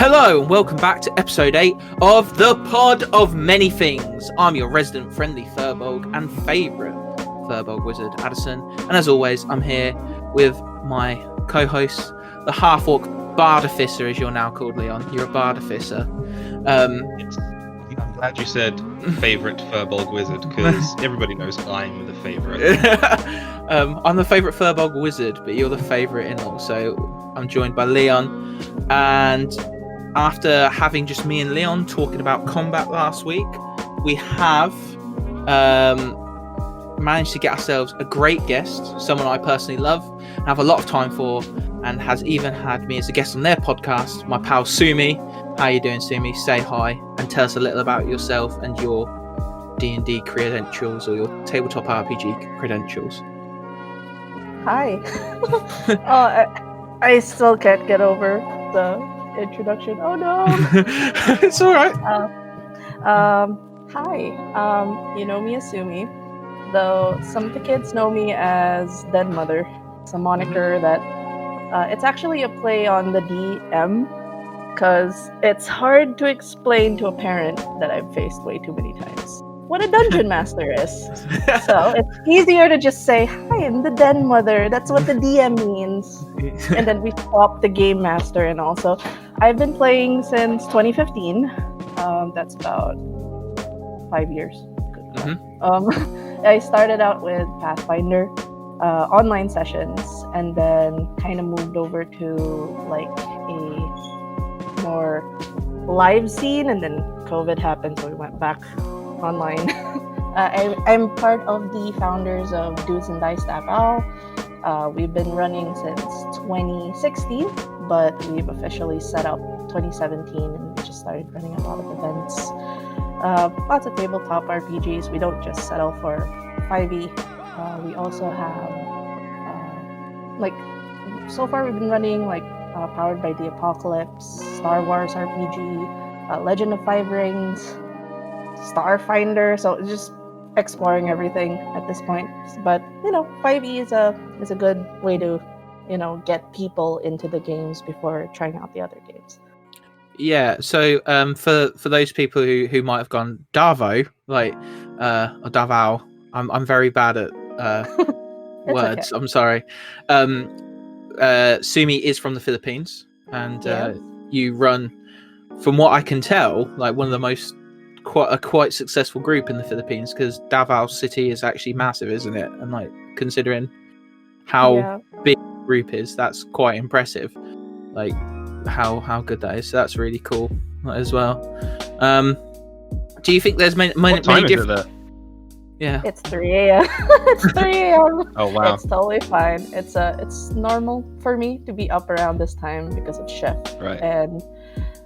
Hello and welcome back to episode 8 of the Pod of Many Things. I'm your resident friendly Furbolg and favourite Furbolg wizard, Adderson. And as always, I'm here with my co-host, the half-orc bardificer, as you're now called, Leon. You're a bardificer. I'm glad you said favourite Furbolg wizard, because everybody knows I'm the favourite. I'm the favourite Furbolg wizard, but you're the favourite in-law. So I'm joined by Leon, and after having just me and Leon talking about combat last week, we have managed to get ourselves a great guest, someone I personally love, have a lot of time for, and has even had me as a guest on their podcast, my pal Sumi. How you doing, Sumi? Say hi and tell us a little about yourself and your D&D credentials, or your tabletop RPG credentials. Hi. I still can't get over the introduction. Oh no. It's all right. Hi. You know me as Sumi, though some of the kids know me as Dead Mother. It's a moniker that it's actually a play on the DM, because it's hard to explain to a parent that I've faced way too many times what a dungeon master is. So it's easier to just say, hi, I'm the Den Mother. That's what the DM means. And then we swap the game master. And also, I've been playing since 2015. That's about 5 years. I started out with Pathfinder online sessions, and then kind of moved over to like a more live scene, and then COVID happened, so we went back online. I'm part of the founders of Dudes and Dice Davao. We've been running since 2016, but we've officially set up 2017, and we just started running a lot of events. Lots of tabletop RPGs. We don't just settle for 5e. We also have, so far we've been running Powered by the Apocalypse, Star Wars RPG, Legend of Five Rings, Starfinder, so just exploring everything at this point. But 5e is a good way to get people into the games before trying out the other games. Yeah, so for those people who might have gone Davo, or Davao, I'm very bad at words. Okay. I'm sorry. Sumi is from the Philippines, and you run, from what I can tell, one of the quite successful group in the Philippines, because Davao City is actually massive, isn't it? And considering how big the group is, that's quite impressive. How good that is. So that's really cool as well. Do you think there's many different? Yeah. It's 3 a.m. It's 3 a.m. Oh wow. It's totally fine. It's normal for me to be up around this time because of shift. Right. And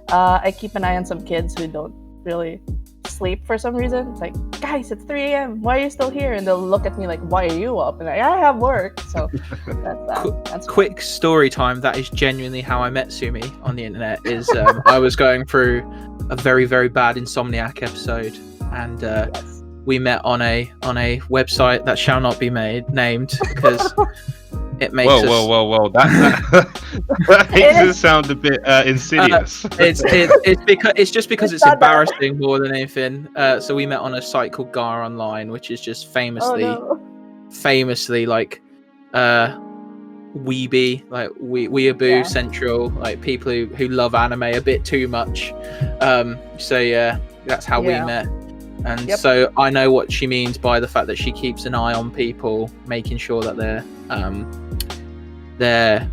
I keep an eye on some kids who don't really sleep for some reason. It's like, guys, it's 3 a.m. Why are you still here? And they'll look at me like, why are you up? And I have work. So that's quick story time. That is genuinely how I met Sumi on the internet. Is I was going through a very, very bad Insomniac episode, and we met on a website that shall not be named, because it makes whoa. That makes it sound a bit insidious. It's just because it's embarrassing more than anything. So we met on a site called Gar Online, which is just famously weeby, weeaboo central, people who love anime a bit too much. So yeah, that's how we met. And so I know what she means by the fact that she keeps an eye on people, making sure that they're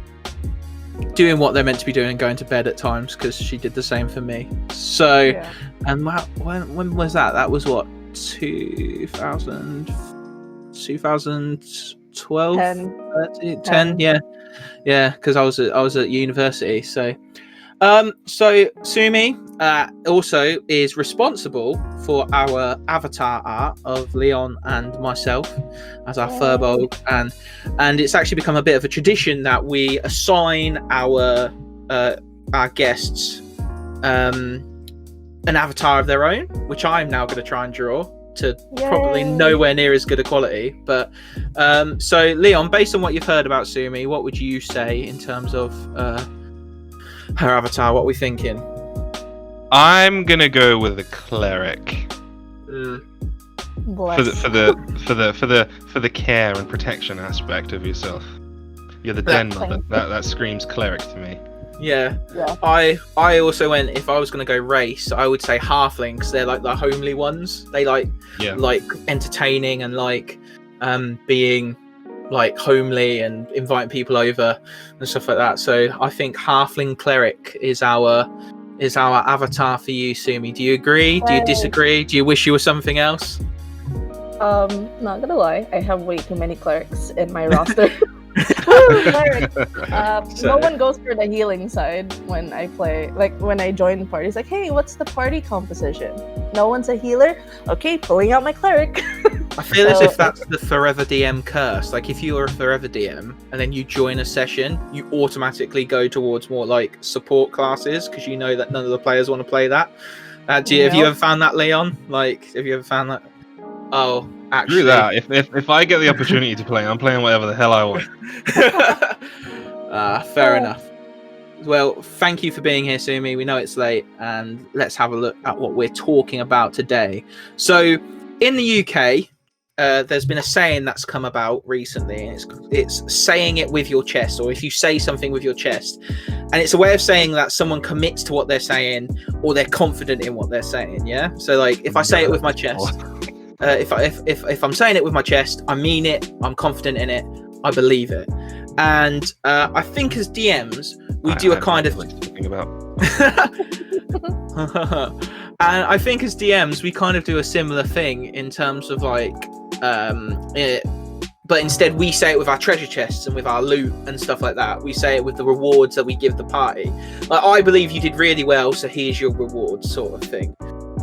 doing what they're meant to be doing and going to bed at times, because she did the same for me. So, and when was that? That was what, 2012? 10, yeah, because I was at university. So Sumi also is responsible for our avatar art of Leon and myself as our Furbolg, and it's actually become a bit of a tradition that we assign our guests an avatar of their own, which I'm now going to try and draw to probably nowhere near as good a quality. But so Leon, based on what you've heard about Sumi, what would you say in terms of her avatar? What are we thinking? I'm gonna go with the cleric Bless. for the care and protection aspect of yourself. You're the den mother. That screams cleric to me. Yeah. Yeah. I also went, if I was going to go race, I would say halfling, because they're like the homely ones. They like entertaining and like being like homely and inviting people over and stuff like that. So I think halfling cleric is our avatar for you, Sumi. Do you agree? Do you disagree? Do you wish you were something else? Not gonna lie, I have way too many clerics in my roster. Cleric. No one goes for the healing side when I play. Like when I join parties, like, hey, what's the party composition? No one's a healer. Okay, pulling out my cleric. I feel as if that's the forever DM curse. Like if you are a forever DM and then you join a session, you automatically go towards more like support classes because you know that none of the players want to play that. Have you ever found that, Leon? Like, have you ever found that? Oh, actually, Do that. If I get the opportunity to play, I'm playing whatever the hell I want. Fair enough. Well, thank you for being here, Sumi. We know it's late, and let's have a look at what we're talking about today. So, in the UK, there's been a saying that's come about recently, and it's saying it with your chest, or if you say something with your chest, and it's a way of saying that someone commits to what they're saying, or they're confident in what they're saying. Yeah. So, like, if I say it with my chest. If I'm saying it with my chest, I mean it, I'm confident in it, I believe it. And I think as DMs, we do a kind of talking about. And I think as DMs, we kind of do a similar thing in terms of like, but instead we say it with our treasure chests and with our loot and stuff like that. We say it with the rewards that we give the party. Like, I believe you did really well, so here's your reward, sort of thing.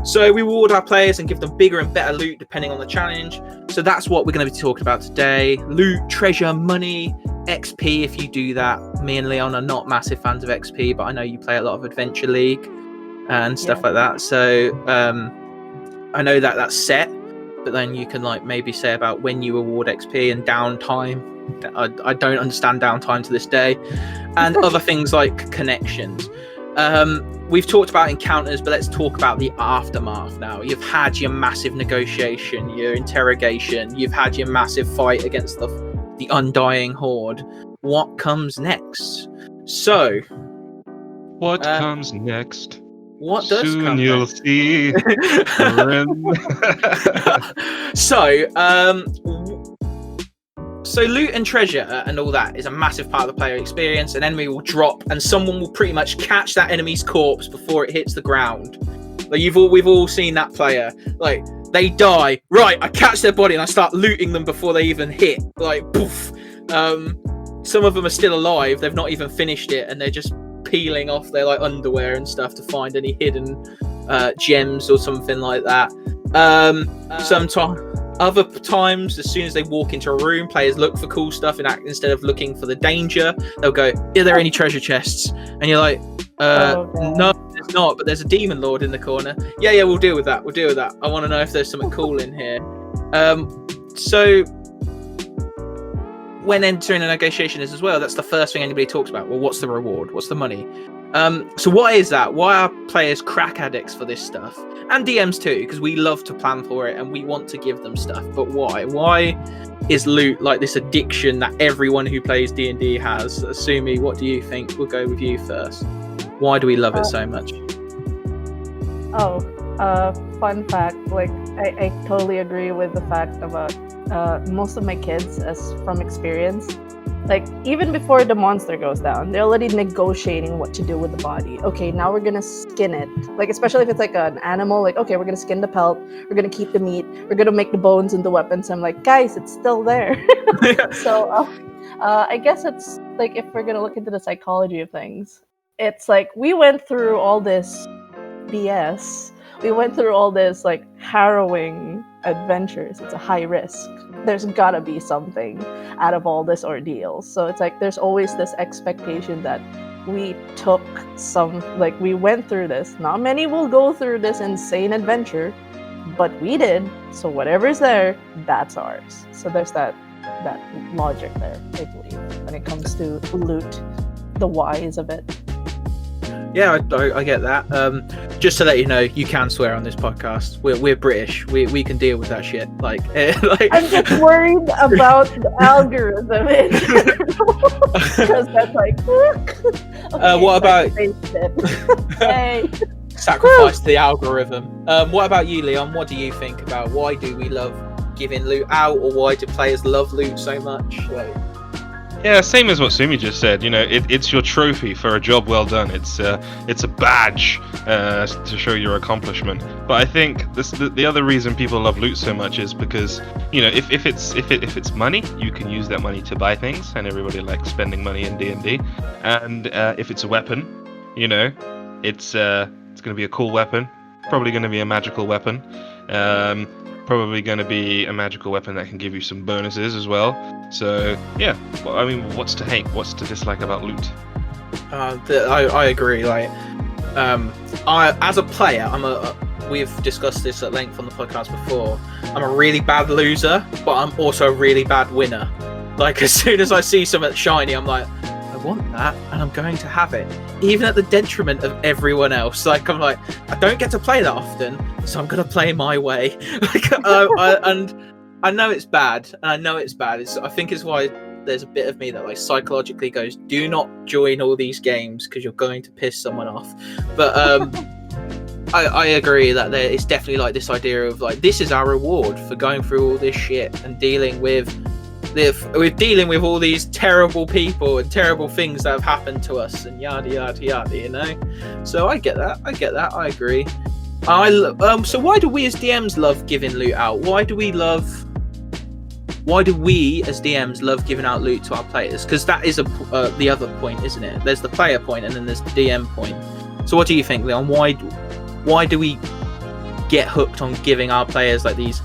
So we reward our players and give them bigger and better loot depending on the challenge. So that's what we're going to be talking about today. Loot, treasure, money, XP if you do that. Me and Leon are not massive fans of XP, but I know you play a lot of Adventure League and stuff like that. So I know that that's set, but then you can like maybe say about when you reward XP and downtime. I don't understand downtime to this day. And other things like connections. We've talked about encounters, but let's talk about the aftermath now. You've had your massive negotiation, your interrogation, you've had your massive fight against the undying horde. What comes next? So, what comes next? What does Soon come you'll next? see. So loot and treasure and all that is a massive part of the player experience. An enemy will drop and someone will pretty much catch that enemy's corpse before it hits the ground. Like we've all seen that player. Like, they die. Right, I catch their body and I start looting them before they even hit. Like, poof. Some of them are still alive. They've not even finished it and they're just peeling off their like underwear and stuff to find any hidden gems or something like that. Other times, as soon as they walk into a room, players look for cool stuff instead of looking for the danger. They'll go, are there any treasure chests? And you're like, no, there's not, but there's a demon lord in the corner. Yeah, we'll deal with that. I want to know if there's something cool in here. So when entering a negotiation is as well, that's the first thing anybody talks about. Well, what's the reward? What's the money? So why is that? Why are players crack addicts for this stuff? And DMs too, because we love to plan for it and we want to give them stuff. But why? Why is loot like this addiction that everyone who plays D&D has? Sumi, what do you think? We'll go with you first. Why do we love it so much? Fun fact. Like, I totally agree with the fact about most of my kids, as from experience. Like, even before the monster goes down, they're already negotiating what to do with the body. Okay, now we're gonna skin it. Like, especially if it's like an animal, like, okay, we're gonna skin the pelt, we're gonna keep the meat, we're gonna make the bones into weapons. I'm like, guys, it's still there. So, I guess it's like, if we're gonna look into the psychology of things, it's like, we went through all this BS. We went through all this, like, harrowing adventures. It's a high risk. There's gotta be something out of all this ordeal. So it's like there's always this expectation that we took some, like, we went through this. Not many will go through this insane adventure, but we did. So whatever's there, that's ours. So there's that logic there, I believe, when it comes to loot, the whys of it. Yeah, I get that. Just to let you know, you can swear on this podcast. We're British. We can deal with that shit. Like I'm just worried about the algorithm in general, because that's like. Okay, what about hey. sacrifice the algorithm? What about you, Leon? What do you think about why do we love giving loot out, or why do players love loot so much? Yeah, same as what Sumi just said. You know, it's your trophy for a job well done. It's a badge to show your accomplishment. But I think the other reason people love loot so much is because, you know, if it's money, you can use that money to buy things, and everybody likes spending money in D&D. And if it's a weapon, you know, it's going to be a cool weapon, probably going to be a magical weapon. Probably going to be a magical weapon that can give you some bonuses as well. So yeah, well, I mean, what's to hate? What's to dislike about loot? I agree. Like, I as a player, we've discussed this at length on the podcast before. I'm a really bad loser, but I'm also a really bad winner. Like, as soon as I see something shiny, I'm like, I want that, and I'm going to have it, even at the detriment of everyone else. Like, I'm like, I don't get to play that often, so I'm gonna play my way. Like, and I know it's bad, I think it's why there's a bit of me that like psychologically goes, do not join all these games because you're going to piss someone off. But I agree that it's definitely like this idea of like, this is our reward for going through all this shit and dealing with all these terrible people and terrible things that have happened to us and yada yada yada, you know. So I get that. I agree. So why do we as DMs love giving loot out? Why do we as DMs love giving out loot to our players? Because that is the other point, isn't it? There's the player point and then there's the DM point. So what do you think, Leon? Why do we get hooked on giving our players like these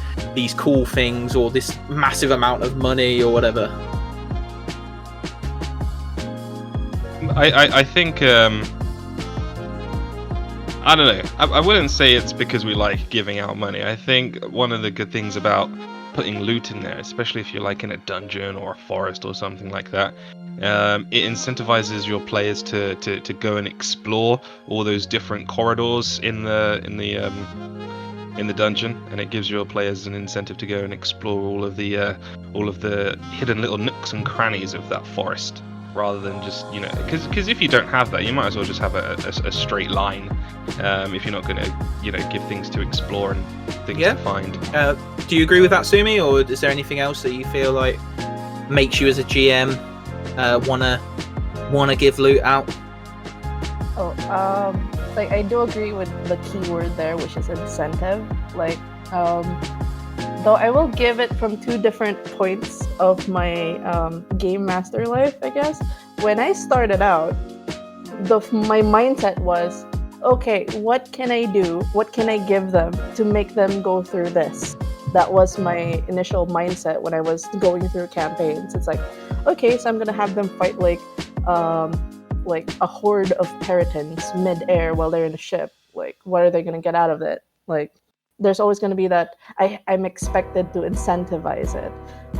cool things or this massive amount of money or whatever? I think I don't know. I wouldn't say it's because we like giving out money. I think one of the good things about putting loot in there, especially if you're like in a dungeon or a forest or something like that, it incentivizes your players to go and explore all those different corridors in the dungeon, and it gives your players an incentive to go and explore all of the hidden little nooks and crannies of that forest, rather than just, you know, because if you don't have that, you might as well just have a straight line. If you're not going to, you know, give things to explore and things to find. Do you agree with that, Sumi, or is there anything else that you feel like makes you as a GM wanna give loot out? Like, I do agree with the key word there, which is incentive. Like, though I will give it from two different points of my game master life, I guess. When I started out, my mindset was, okay, what can I do? What can I give them to make them go through this? That was my initial mindset when I was going through campaigns. It's like, okay, so I'm gonna have them fight like a horde of Peritons mid-air while they're in a ship. Like, what are they gonna get out of it? Like, there's always gonna be that. I'm expected to incentivize it.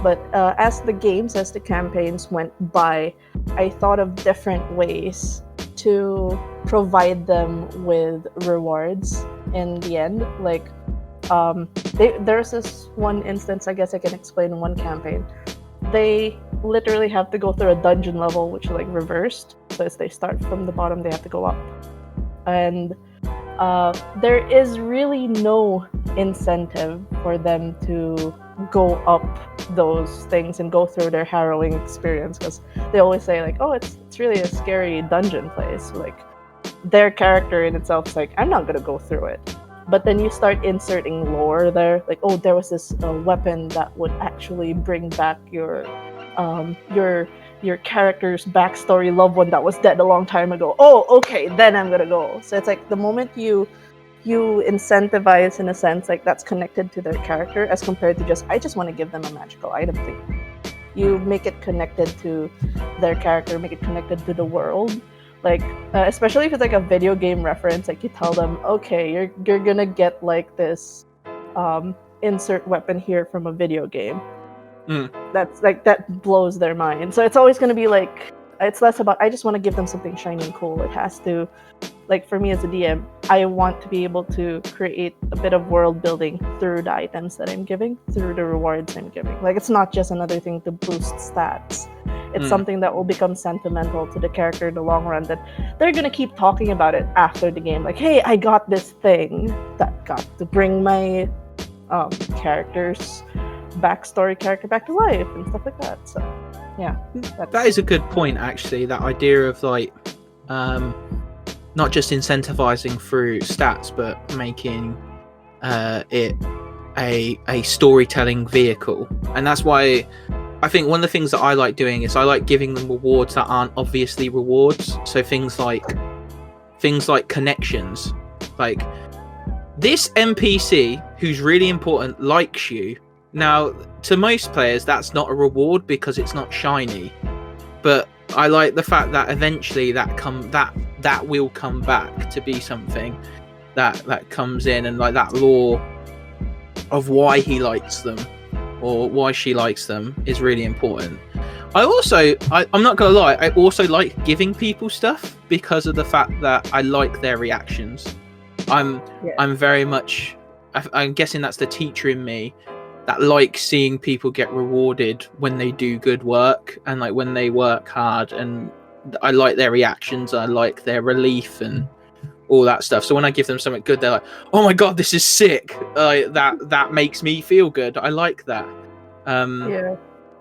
But as the campaigns went by, I thought of different ways to provide them with rewards in the end. Like, there's this one instance, I guess I can explain in one campaign. They literally have to go through a dungeon level, which is like reversed. So as they start from the bottom, they have to go up. And there is really no incentive for them to go up those things and go through their harrowing experience, because they always say like, oh, it's really a scary dungeon place. Like, their character in itself is like, I'm not gonna go through it. But then you start inserting lore there, like, oh, there was this weapon that would actually bring back your character's backstory loved one that was dead a long time ago. Oh, okay, then I'm gonna go. So it's like the moment you incentivize, in a sense, like, that's connected to their character, as compared to just, I just want to give them a magical item thing. You make it connected to their character, make it connected to the world. Like, especially if it's like a video game reference, like, you tell them, okay, you're gonna get like this insert weapon here from a video game. That's like, that blows their mind. So it's always gonna be like it's less about I just want to give them something shiny and cool. It has to, like for me as a DM, I want to be able to create a bit of world building through the items that I'm giving, through the rewards I'm giving. Like it's not just another thing to boost stats. It's something that will become sentimental to the character in the long run, that they're gonna keep talking about it after the game. Like, hey, I got this thing that got to bring my character's backstory character back to life and stuff like that. So yeah, that is a good point, actually. That idea of like not just incentivizing through stats, but making it a storytelling vehicle. And that's why I think one of the things that I like doing is I like giving them rewards that aren't obviously rewards. So things like connections. Like, this NPC who's really important likes you. Now, to most players, that's not a reward because it's not shiny. But I like the fact that eventually that will come back to be something that comes in, and like that lore of why he likes them or why she likes them is really important. I'm not gonna lie, I also like giving people stuff because of the fact that I like their reactions. I'm very much, I'm guessing that's the teacher in me that likes seeing people get rewarded when they do good work and like when they work hard, and I like their reactions, I like their relief and all that stuff. So when I give them something good, they're like, "Oh my god, this is sick!" That makes me feel good. I like that.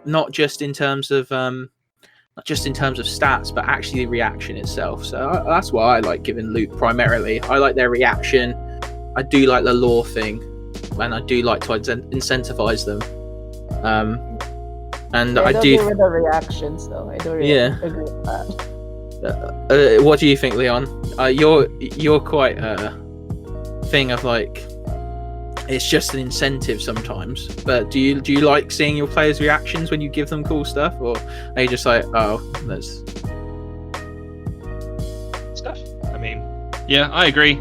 Not just in terms of stats, but actually the reaction itself. So that's why I like giving loot primarily. I like their reaction. I do like the lore thing, and I do like to incentivize them. And I do with the reactions, though. I do really agree with that. What do you think, Leon? You're quite a thing of like, it's just an incentive sometimes. But do you like seeing your players' reactions when you give them cool stuff, or are you just like, oh, there's stuff? I mean, yeah, I agree.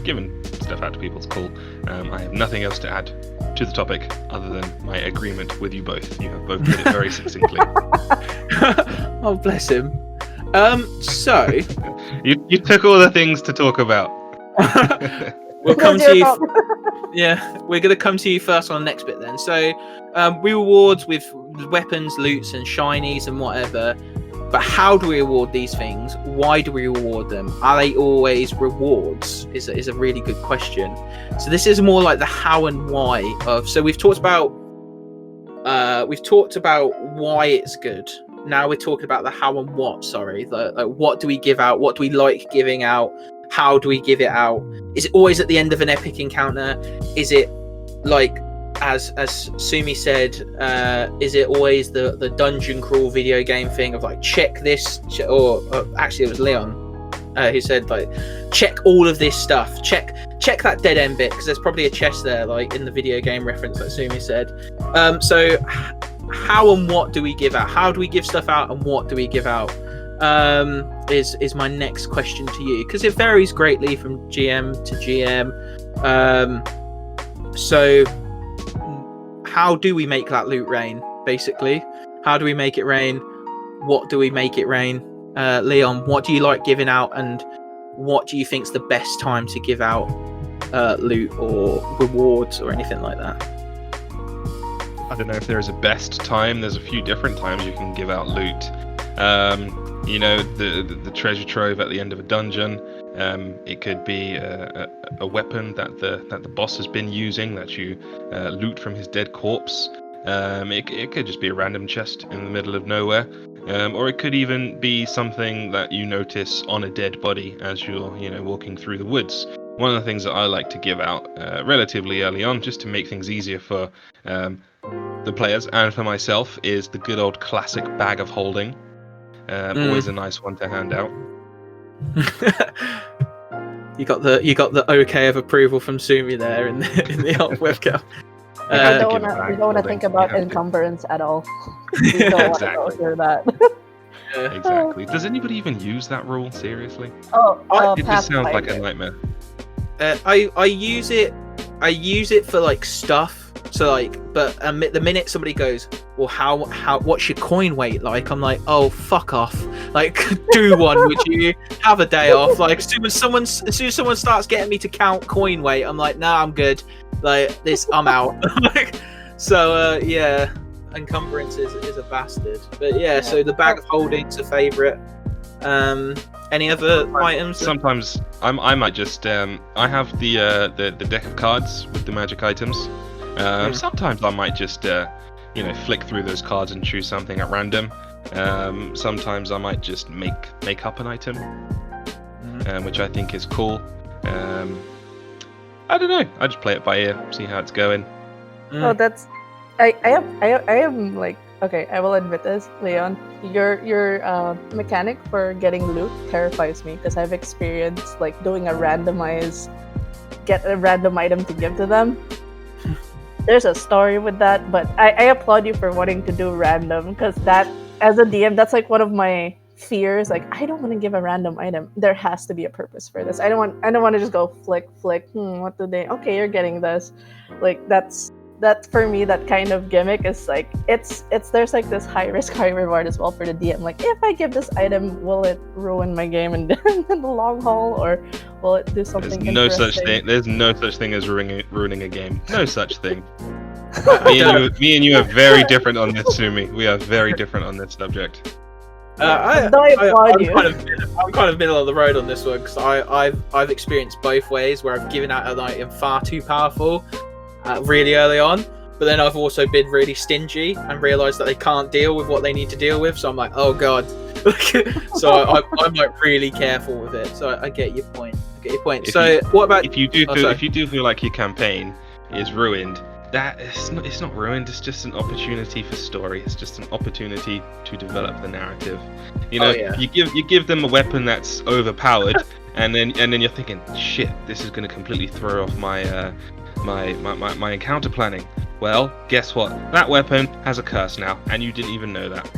Giving stuff out to people is cool. I have nothing else to add to the topic other than my agreement with you both. You have both put it very succinctly. Oh, bless him. So you took all the things to talk about. We'll come to you. Yeah, we're going to come to you first on the next bit then. So, we rewards with weapons, loots, and shinies and whatever. But how do we reward these things? Why do we reward them? Are they always rewards? Is a really good question. So this is more like the how and why of. So we've talked about why it's good. Now we're talking about the how and what. Sorry, like what do we give out? What do we like giving out? How do we give it out? Is it always at the end of an epic encounter? Is it like, as Sumi said, is it always the dungeon crawl video game thing of like, check this, or actually it was Leon who said like, check all of this stuff, check that dead end bit, because there's probably a chest there, like in the video game reference that Sumi said. So how and what do we give out? How do we give stuff out, and what do we give out? Is my next question to you, because it varies greatly from GM to GM. So how do we make that loot rain, basically? How do we make it rain? What do we make it rain? Leon, what do you like giving out, and what do you think's the best time to give out loot or rewards or anything like that? I don't know if there is a best time. There's a few different times you can give out loot. You know, the treasure trove at the end of a dungeon. It could be a weapon that the boss has been using that you loot from his dead corpse. It could just be a random chest in the middle of nowhere, or it could even be something that you notice on a dead body as you're walking through the woods. One of the things that I like to give out relatively early on, just to make things easier for the players and for myself, is the good old classic bag of holding. Always a nice one to hand out. You got the okay of approval from Sumi there in the old webcam. We don't want to think about encumbrance at all. We don't want to go through that. Exactly. Does anybody even use that rule seriously? It just sounds like a nightmare. I use it for like stuff. So like, but the minute somebody goes, well, how what's your coin weight like? I'm like, oh, fuck off. Like, do one, would you? Have a day off. Like, as soon as someone starts getting me to count coin weight, I'm like, nah, I'm good. Like this, I'm out. So yeah, encumbrance is a bastard. But yeah, so the bag of holding's a favourite. Any other items? Sometimes I might just I have the deck of cards with the magic items. Sometimes I might just flick through those cards and choose something at random. Sometimes I might just make up an item, which I think is cool. I don't know. I just play it by ear, see how it's going. Oh, that's I am like, okay, I will admit this, Leon. Your mechanic for getting loot terrifies me because I've experienced like doing get a random item to give to them. There's a story with that, but I applaud you for wanting to do random because that, as a DM, that's like one of my fears. Like, I don't want to give a random item. There has to be a purpose for this. I don't want to just go flick. What do they? Okay, you're getting this. Like that's for me, that kind of gimmick is like it's there's like this high risk, high reward as well for the DM. Like, if I give this item, will it ruin my game in the long haul, or will it do something? There's no such thing. There's no such thing as ruining a game. No such thing. me and you are very different on this, Sumi. We are very different on this subject. I'm kind of middle of the road on this one because I've experienced both ways where I've given out an item far too powerful really early on, but then I've also been really stingy and realised that they can't deal with what they need to deal with, so I'm like, oh god. So I'm like really careful with it. So I get your point. What about if you do feel like your campaign is ruined? That it's not ruined. It's just an opportunity for story. It's just an opportunity to develop the narrative. You give them a weapon that's overpowered, and then you're thinking, shit, this is going to completely throw off my my encounter planning. Well, guess what? That weapon has a curse now, and you didn't even know that.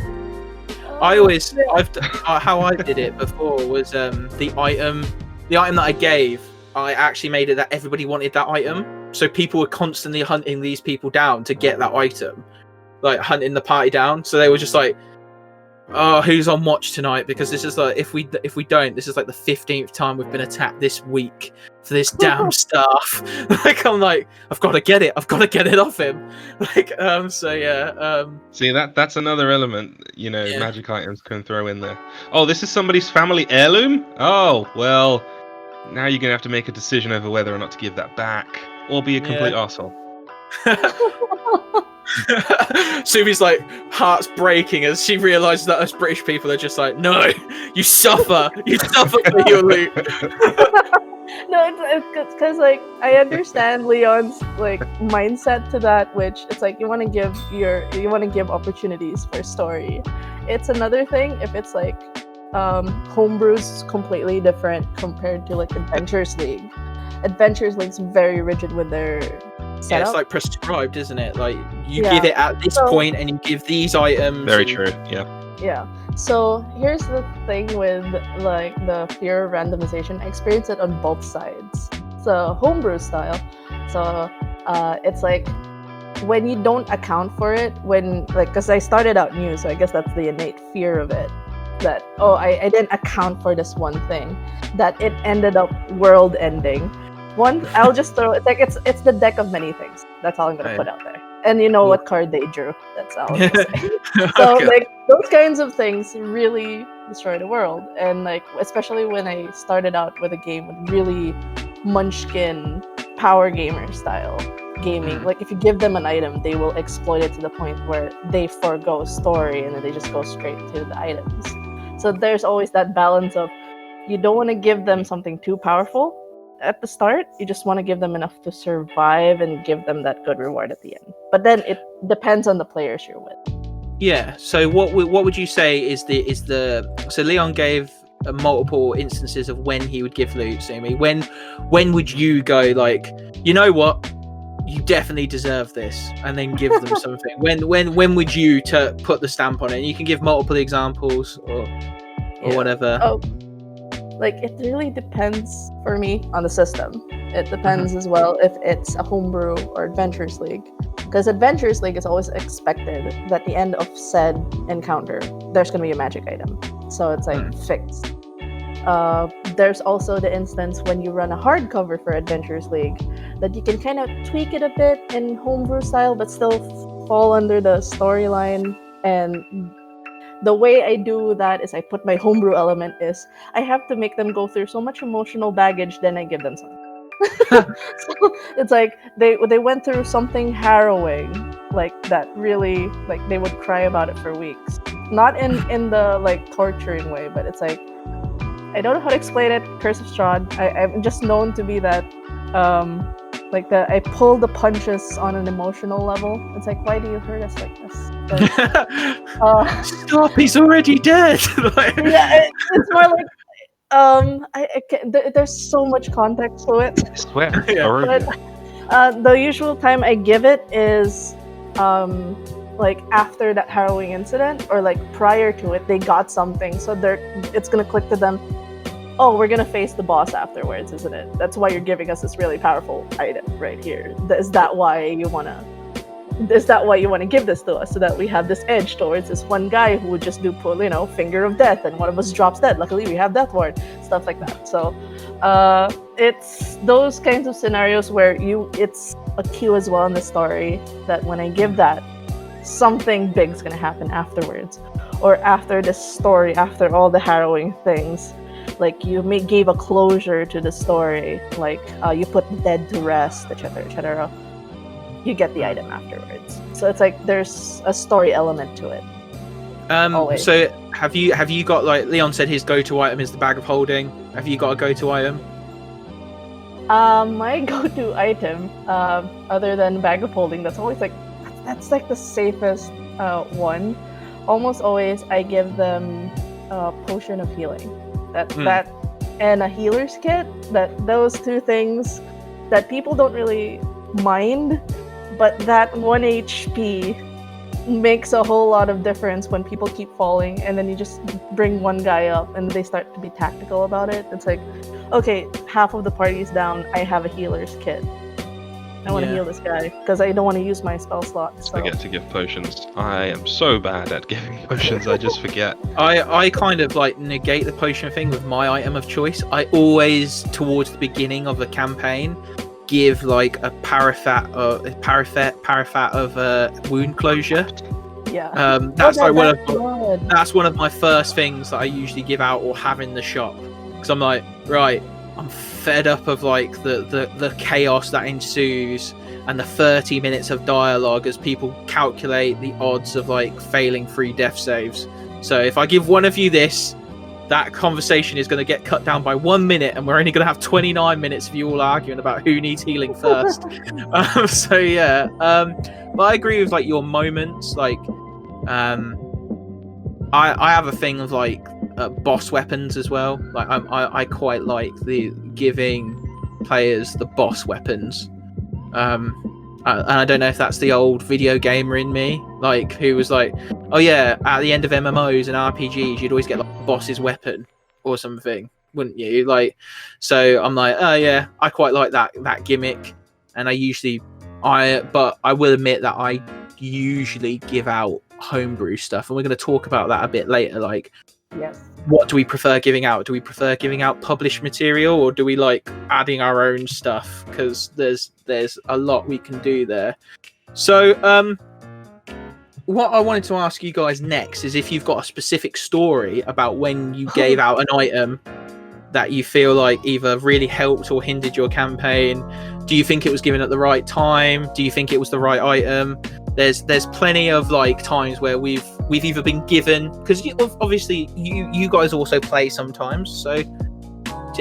How I did it before was the item that I gave. I actually made it that everybody wanted that item. So people were constantly hunting these people down to get that item, like hunting the party down. So they were just like, "Oh, who's on watch tonight?" Because this is like, if we don't, this is like the 15th time we've been attacked this week for this damn stuff. Like, I'm like, I've got to get it off him. Like, so yeah. See, that's another element, magic items can throw in there. Oh, this is somebody's family heirloom. Oh, well, now you're gonna have to make a decision over whether or not to give that back. Or be a complete arsehole. Sumi's like, heart's breaking as she realises that us British people are just like, no, you suffer for your loot. No, it's because like I understand Leon's like mindset to that, which it's like you want to give opportunities for story. It's another thing if it's like homebrew's completely different compared to like Adventures League. Adventures League's very rigid with their setup. Yeah, it's like prescribed, isn't it? Like you give it at this point and you give these items. Very true. Yeah. So here's the thing with like the fear of randomization. I experience it on both sides. So homebrew style. So it's like when you don't account for it, because I started out new, so I guess that's the innate fear of it. That I didn't account for this one thing, that it ended up world ending. I'll just throw it, like it's the deck of many things. That's all I'm gonna put out there. And you know what card they drew. That's all I'm gonna say. So like those kinds of things really destroy the world. And like especially when I started out with a game with really munchkin power gamer style gaming. Like if you give them an item, they will exploit it to the point where they forego story and then they just go straight to the items. So there's always that balance of you don't want to give them something too powerful at the start. You just want to give them enough to survive and give them that good reward at the end. But then it depends on the players you're with. Yeah. So what would you say is the so Leon gave multiple instances of when he would give loot. Sumi, when would you go like, you know what? You definitely deserve this, and then give them something. When would you to put the stamp on it? And you can give multiple examples or whatever. Oh, like it really depends for me on the system. It depends as well if it's a homebrew or Adventures League. Because Adventures League is always expected that at the end of said encounter, there's going to be a magic item. So it's like fixed. There's also the instance when you run a hardcover for Adventures League that you can kind of tweak it a bit in homebrew style, but still fall under the storyline. And the way I do that is I put my homebrew element is I have to make them go through so much emotional baggage, then I give them something. So it's like they went through something harrowing, like that really, like they would cry about it for weeks. Not in the like torturing way, but it's like, I don't know how to explain it. Curse of Strahd. I'm just known to be that, I pull the punches on an emotional level. It's like, why do you hurt us like this? Stop! He's already dead. Yeah, it's more like, there's so much context to it. I swear. Yeah. But, the usual time I give it is, like after that harrowing incident, or like prior to it, they got something, so it's gonna click to them. Oh, we're gonna face the boss afterwards, isn't it? That's why you're giving us this really powerful item right here. Is that why you wanna give this to us, so that we have this edge towards this one guy who would just do finger of death, and one of us drops dead. Luckily, we have Death Ward, stuff like that. So, it's those kinds of scenarios where it's a cue as well in the story that when I give that, something big's gonna happen afterwards, or after this story, after all the harrowing things, like you gave a closure to the story, like you put the dead to rest, etc. You get the item afterwards. So it's like there's a story element to it. Always. So have you got, like Leon said, his go-to item is the bag of holding? Have you got a go-to item? My go-to item, other than bag of holding, that's like the safest one. Almost always, I give them a potion of healing. That and a healer's kit. Those two things that people don't really mind, but that 1 HP makes a whole lot of difference when people keep falling, and then you just bring one guy up and they start to be tactical about it. It's like, okay, half of the party's down, I have a healer's kit. I want to heal this guy because I don't want to use my spell slot. So. Forget to give potions. I am so bad at giving potions, I just forget. I kind of like negate the potion thing with my item of choice. I always, towards the beginning of a campaign, give like a parafat of wound closure. Yeah. That's that's one of my first things that I usually give out or have in the shop, because I'm like, right, I'm fed up of like the chaos that ensues and the 30 minutes of dialogue as people calculate the odds of like failing 3 death saves. So if I give one of you this, that conversation is going to get cut down by 1 minute, and we're only going to have 29 minutes of you all arguing about who needs healing first. So yeah, but I agree with like your moments. Like, I have a thing of like boss weapons as well. Like I quite like the giving players the boss weapons. And I don't know if that's the old video gamer in me, like who was like, oh yeah, at the end of MMOs and RPGs, you'd always get like a boss's weapon or something, wouldn't you? Like, so I'm like, oh yeah, I quite like that gimmick, and but I will admit that I usually give out homebrew stuff, and we're going to talk about that a bit later. Like, yes. What do we prefer giving out? Do we prefer giving out published material, or do we like adding our own stuff? Because there's a lot we can do there. So what I wanted to ask you guys next is if you've got a specific story about when you gave out an item that you feel like either really helped or hindered your campaign. Do you think it was given at the right time? Do you think it was the right item? There's plenty of like times where we've either been given, because obviously you guys also play sometimes. So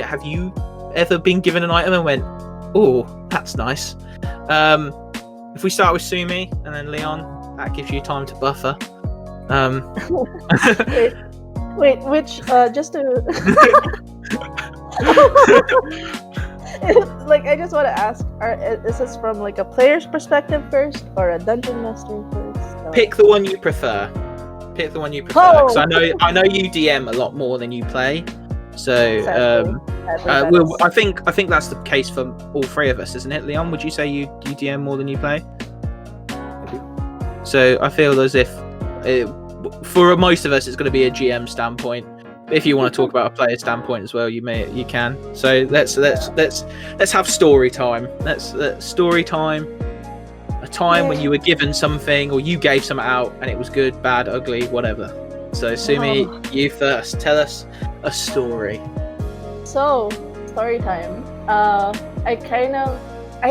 have you ever been given an item and went, oh, that's nice? If we start with Sumi and then Leon, that gives you time to buffer. Wait, which just to like, I just want to ask, is this from like a player's perspective first or a dungeon master first? Pick the one you prefer. Because I know you DM a lot more than you play. So I think that's the case for all three of us, isn't it, Leon? Would you say you DM more than you play? So I feel as if for most of us it's going to be a GM standpoint. If you want to talk about a player standpoint as well, you can. So let's have story time. Let's story time. A time when you were given something or you gave something out and it was good, bad, ugly, whatever. So Sumi, you first. Tell us a story. So, story time. I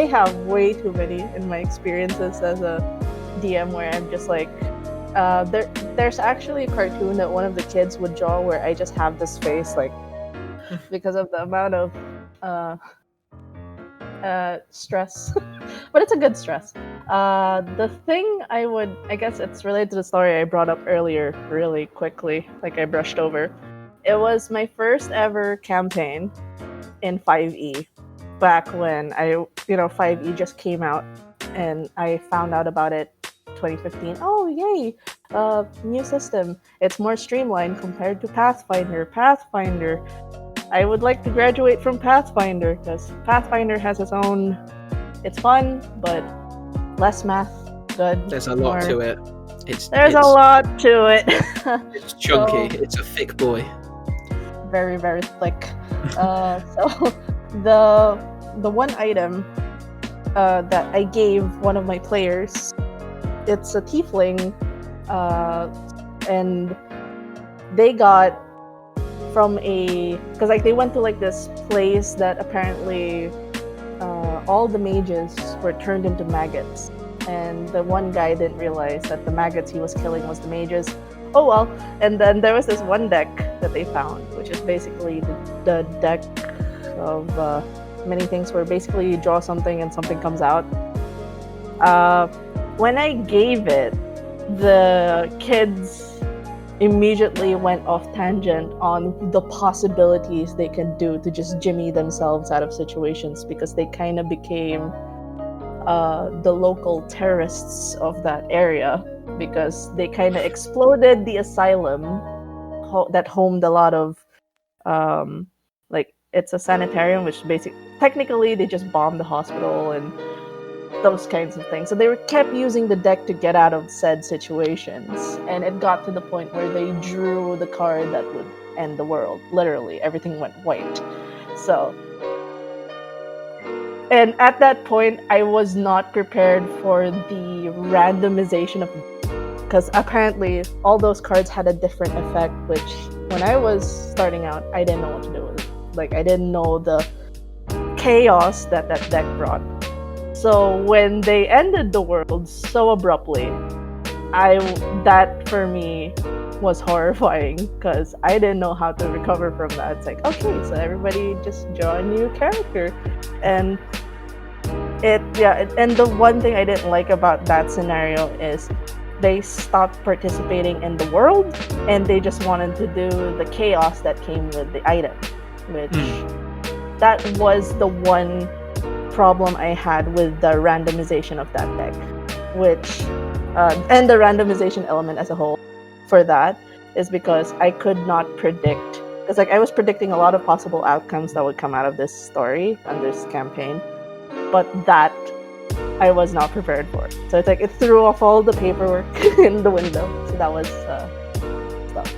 have way too many in my experiences as a DM where I'm just like, there's actually a cartoon that one of the kids would draw where I just have this face, like, because of the amount of stress. But it's a good stress. The thing I guess it's related to the story I brought up earlier really quickly, like I brushed over. It was my first ever campaign in 5e, back when 5e just came out, and I found out about it 2015. Oh, yay! New system. It's more streamlined compared to Pathfinder. I would like to graduate from Pathfinder, because Pathfinder has its own... It's fun, but less math. Good. There's a lot to it. There's a lot to it. It's chunky. It's a thick boy. Very, very thick. So the one item that I gave one of my players, it's a tiefling, and they got from because like they went to like this place that apparently all the mages were turned into maggots, and the one guy didn't realize that the maggots he was killing was the mages. Oh well. And then there was this one deck that they found, which is basically the deck of many things, where basically you draw something and something comes out. When I gave it, the kids immediately went off tangent on the possibilities they can do to just jimmy themselves out of situations, because they kind of became the local terrorists of that area, because they kind of exploded the asylum that homed a lot of like, it's a sanitarium, which technically they just bombed the hospital and those kinds of things. So they kept using the deck to get out of said situations, and it got to the point where they drew the card that would end the world. Literally, everything went white. So, and at that point, I was not prepared for the randomization of, because apparently all those cards had a different effect, which when I was starting out, I didn't know what to do with it. Like, I didn't know the chaos that deck brought. So when they ended the world so abruptly, that for me was horrifying, because I didn't know how to recover from that. It's like, okay, so everybody just draw a new character. And and the one thing I didn't like about that scenario is they stopped participating in the world, and they just wanted to do the chaos that came with the item, which that was the one problem I had with the randomization of that deck, which and the randomization element as a whole for that is because I could not predict, because like I was predicting a lot of possible outcomes that would come out of this story and this campaign, but that I was not prepared for. So it's like it threw off all the paperwork in the window. So that was stuff.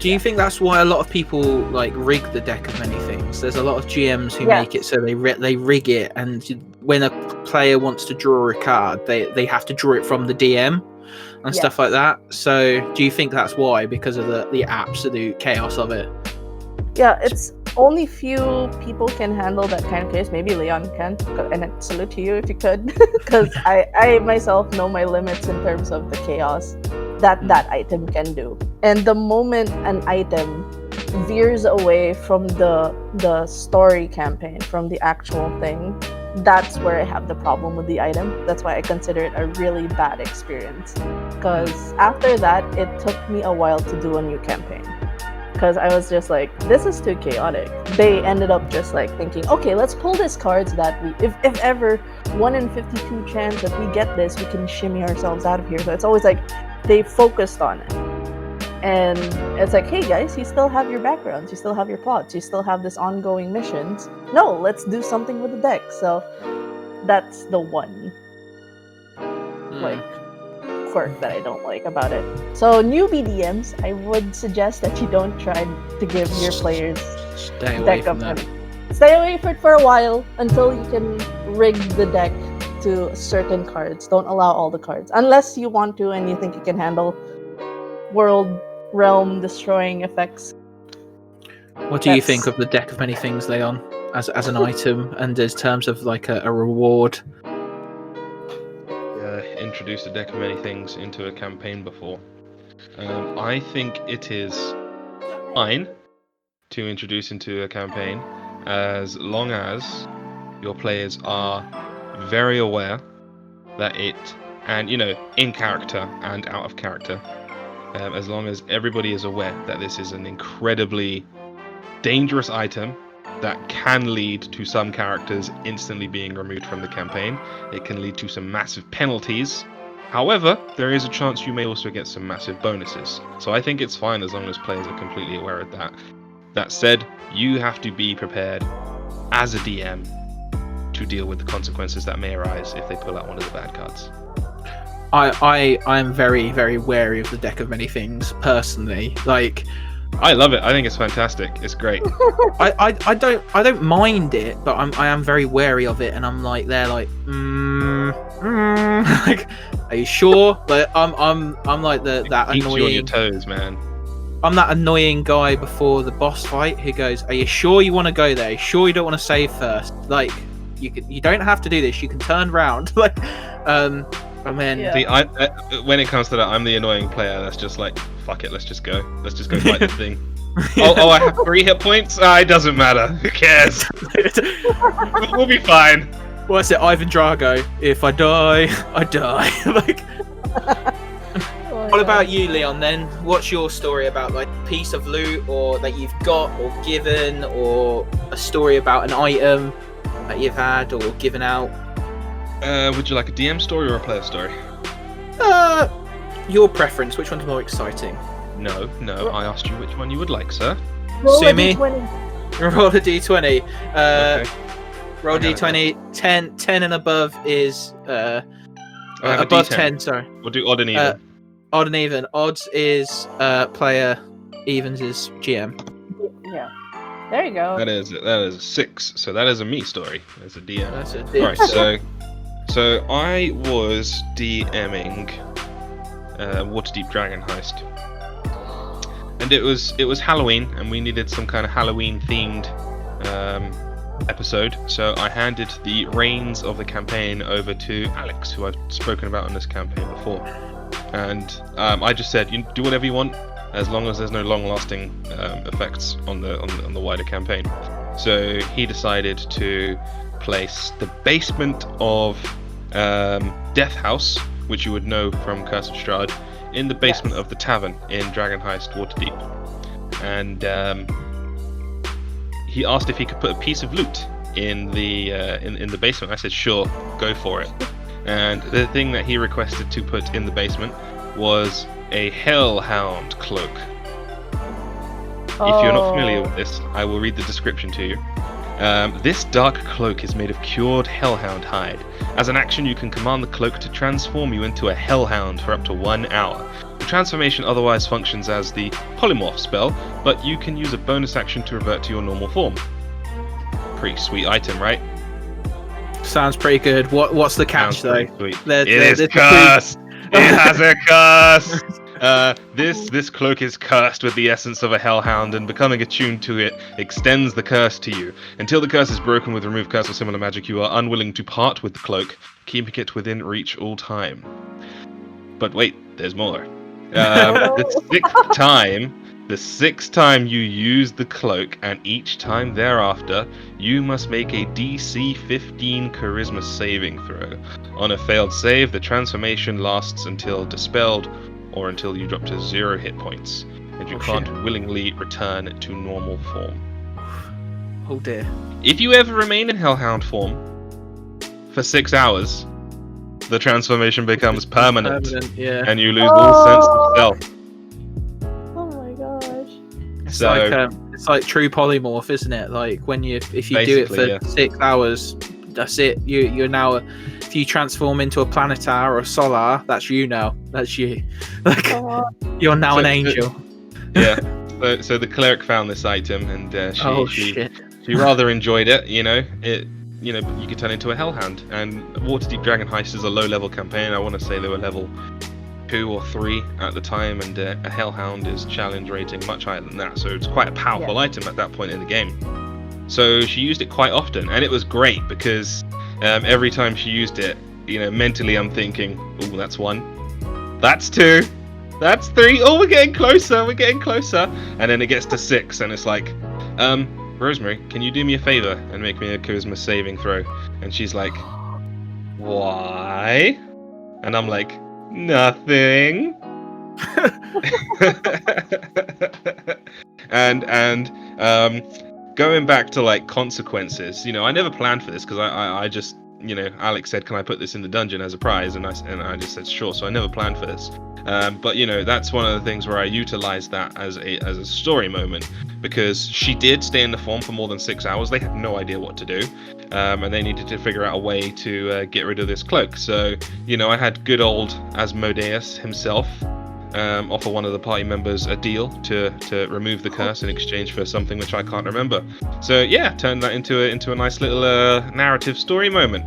Do you think that's why a lot of people like rig the deck of many things? There's a lot of GMs who make it so they rig it, and when a player wants to draw a card, they have to draw it from the DM and stuff like that. So do you think that's why, because of the absolute chaos of it? Yeah, it's only few people can handle that kind of case. Maybe Leon can, and I salute to you if you could, because I myself know my limits in terms of the chaos that item can do. And the moment an item veers away from the story campaign, from the actual thing, that's where I have the problem with the item. That's why I consider it a really bad experience, because after that it took me a while to do a new campaign, because I was just like, this is too chaotic. They ended up just like thinking, okay, let's pull this card so that we, if ever 1 in 52 chance that we get this, we can shimmy ourselves out of here. So it's always like they focused on it. And it's like, hey guys, you still have your backgrounds, you still have your plots, you still have this ongoing missions. No, let's do something with the deck. So that's the one like quirk that I don't like about it. So newbie DMs, I would suggest that you don't try to give your players Stay away deck from of that. money. Stay away from it for a while until you can rig the deck to certain cards. Don't allow all the cards unless you want to and you think you can handle world realm destroying effects. What do you That's- think of the deck of many things, Leon, as an item and as terms of like a reward? Introduced a deck of many things into a campaign before. I think it is fine to introduce into a campaign as long as your players are very aware that it, and in character and out of character, as long as everybody is aware that this is an incredibly dangerous item that can lead to some characters instantly being removed from the campaign. It can lead to some massive penalties. However, there is a chance you may also get some massive bonuses. So I think it's fine as long as players are completely aware of that. That said, you have to be prepared as a DM to deal with the consequences that may arise if they pull out one of the bad cards. I am very, very wary of the deck of many things personally. Like, I love it. I think it's fantastic. It's great. I don't mind it, but I am very wary of it, and I'm like like, like, are you sure? Like, I'm like that Keeps you on your annoying. toes, man. I'm that annoying guy before the boss fight who goes, "Are you sure you want to go there? Are you sure you don't want to save first? Like, you don't have to do this. You can turn around." Like, and then Yeah. See, when it comes to that, I'm the annoying player that's just like, fuck it, let's just go fight the thing. Oh, I have 3 hit points? It doesn't matter. Who cares? We'll be fine. What's it, Ivan Drago? If I die, I die. Like, what about you, Leon? Then, what's your story about, like, a piece of loot, or that you've got, or given, or a story about an item that you've had or given out? Would you like a DM story or a player story? Your preference. Which one's more exciting? No. I asked you which one you would like, sir. Roll a Sumi? D20. Roll a d20. Okay. Roll I got it. d20. 10 and above is I have a above D10. 10. Sorry, We'll do odd and even. odd and even. Odds is player. Evens is GM. Yeah. There you go. That is a 6. So that is a me story as a DM. That's it. Right. So I was DMing Waterdeep Dragon Heist, and it was Halloween, and we needed some kind of Halloween themed episode. So I handed the reins of the campaign over to Alex, who I've spoken about in this campaign before, and I just said, you do whatever you want, as long as there's no long-lasting effects on the wider campaign. So he decided to place the basement of Death House, which you would know from Curse of Strahd, in the basement of the tavern in Dragon Heist Waterdeep. And he asked if he could put a piece of loot in the basement. I said, sure, go for it. And the thing that he requested to put in the basement was a Hellhound cloak. If you're not familiar with this, I will read the description to you. This dark cloak is made of cured hellhound hide. As an action, you can command the cloak to transform you into a hellhound for up to 1 hour. The transformation otherwise functions as the polymorph spell, but you can use a bonus action to revert to your normal form. Pretty sweet item, right? Sounds pretty good. What's the catch, Sounds though? pretty sweet. There's- It there's is a cursed! It has a curse! This cloak is cursed with the essence of a hellhound, and becoming attuned to it extends the curse to you. Until the curse is broken with remove curse or similar magic, you are unwilling to part with the cloak, keeping it within reach all time. But wait, there's more. The sixth time you use the cloak, and each time thereafter, you must make a DC 15 Charisma saving throw. On a failed save, the transformation lasts until dispelled, or until you drop to 0 hit points, and you can't willingly return to normal form. Oh dear. If you ever remain in Hellhound form for 6 hours, the transformation becomes permanent, yeah. and you lose all sense of self. Oh my gosh. It's like true polymorph, isn't it? Like if you do it for Basically, yeah. 6 hours, That's it. You're now if you transform into a planetar or a solar, that's you now. That's you. Like you're now an angel. Yeah. So the cleric found this item, and she rather enjoyed it. You know, you could turn into a hellhound. And Waterdeep Dragon Heist is a low-level campaign. I want to say they were level 2 or 3 at the time, and a hellhound is challenge rating much higher than that. So it's quite a powerful item at that point in the game. So she used it quite often, and it was great because every time she used it, mentally I'm thinking, oh, that's 1, that's 2. That's 3. Oh, we're getting closer. And then it gets to 6, and it's like, Rosemary, can you do me a favor and make me a charisma saving throw? And she's like, why? And I'm like, nothing. and going back to like consequences, I never planned for this because I just, Alex said, can I put this in the dungeon as a prize? And I just said, sure. So I never planned for this. But that's one of the things where I utilized that as a story moment, because she did stay in the form for more than 6 hours. They had no idea what to do, and they needed to figure out a way to get rid of this cloak. So I had good old Asmodeus himself offer one of the party members a deal to remove the curse in exchange for something which I can't remember. So yeah, turned that into a nice little narrative story moment.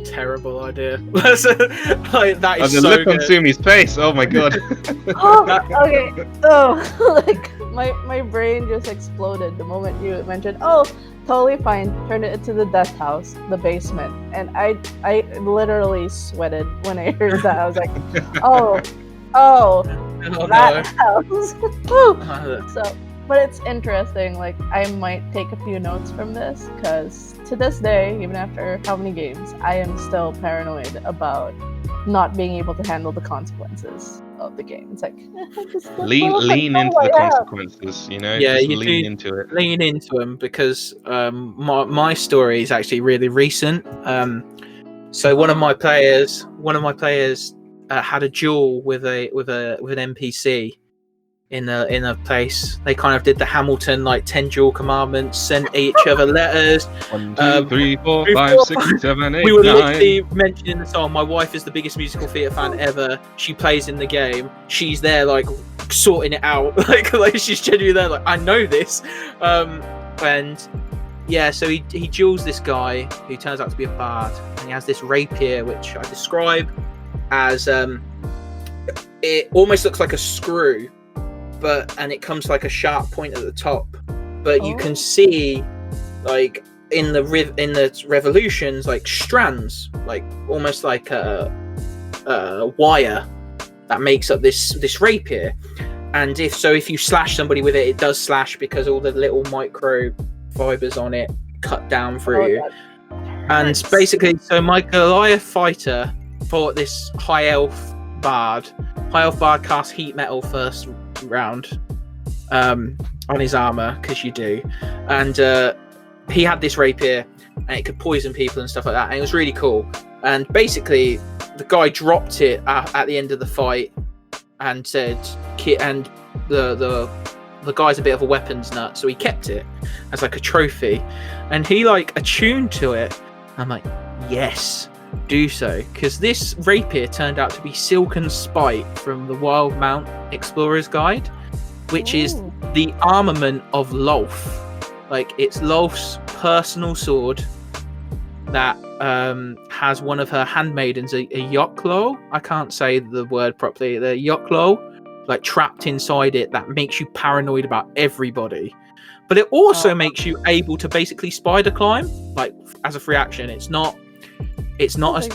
Terrible idea. Like, that is the so look good. on Sumi's face. Oh my god. Okay. Oh, like my brain just exploded the moment you mentioned. Oh, totally fine. Turn it into the death house, the basement, and I literally sweated when I heard that. I was like, oh, that house. Woo. So, but it's interesting. Like, I might take a few notes from this, because to this day, even after how many games, I am still paranoid about not being able to handle the consequences of the game. It's like lean into the consequences, Yeah, just you lean do into it. Lean into them, because my story is actually really recent. So one of my players had a duel with an NPC in a place. They kind of did the Hamilton like 10 duel commandments, sent each other letters. 1, 2, 3, 4, 5, 6, 7, 8, we were 9. literally mentioning the song. My wife is the biggest musical theatre fan ever. She plays in the game. She's there like sorting it out. like she's genuinely there like, I know this. And yeah, so he duels this guy who turns out to be a bard, and he has this rapier which I describe as it almost looks like a screw, and it comes like a sharp point at the top, but you can see like in the revolutions like strands, like almost like a wire that makes up this rapier. And if you slash somebody with it, it does slash because all the little micro fibers on it cut down through you. And basically, so my Goliath fighter fought this high elf bard. High elf bard cast heat metal first round on his armor, because you do, and he had this rapier and it could poison people and stuff like that, and it was really cool. And basically the guy dropped it at the end of the fight and said, and the guy's a bit of a weapons nut, so he kept it as like a trophy, and he like attuned to it. I'm like, yes, do so, because this rapier turned out to be Silken Spite from the Wild Mount Explorer's Guide, which is the armament of Lolth. Like, it's Lolth's personal sword that has one of her handmaidens, a Yoklo. I can't say the word properly. The Yoklo, like, trapped inside it, that makes you paranoid about everybody. But it also makes you able to basically spider climb, like, as a free action. It's not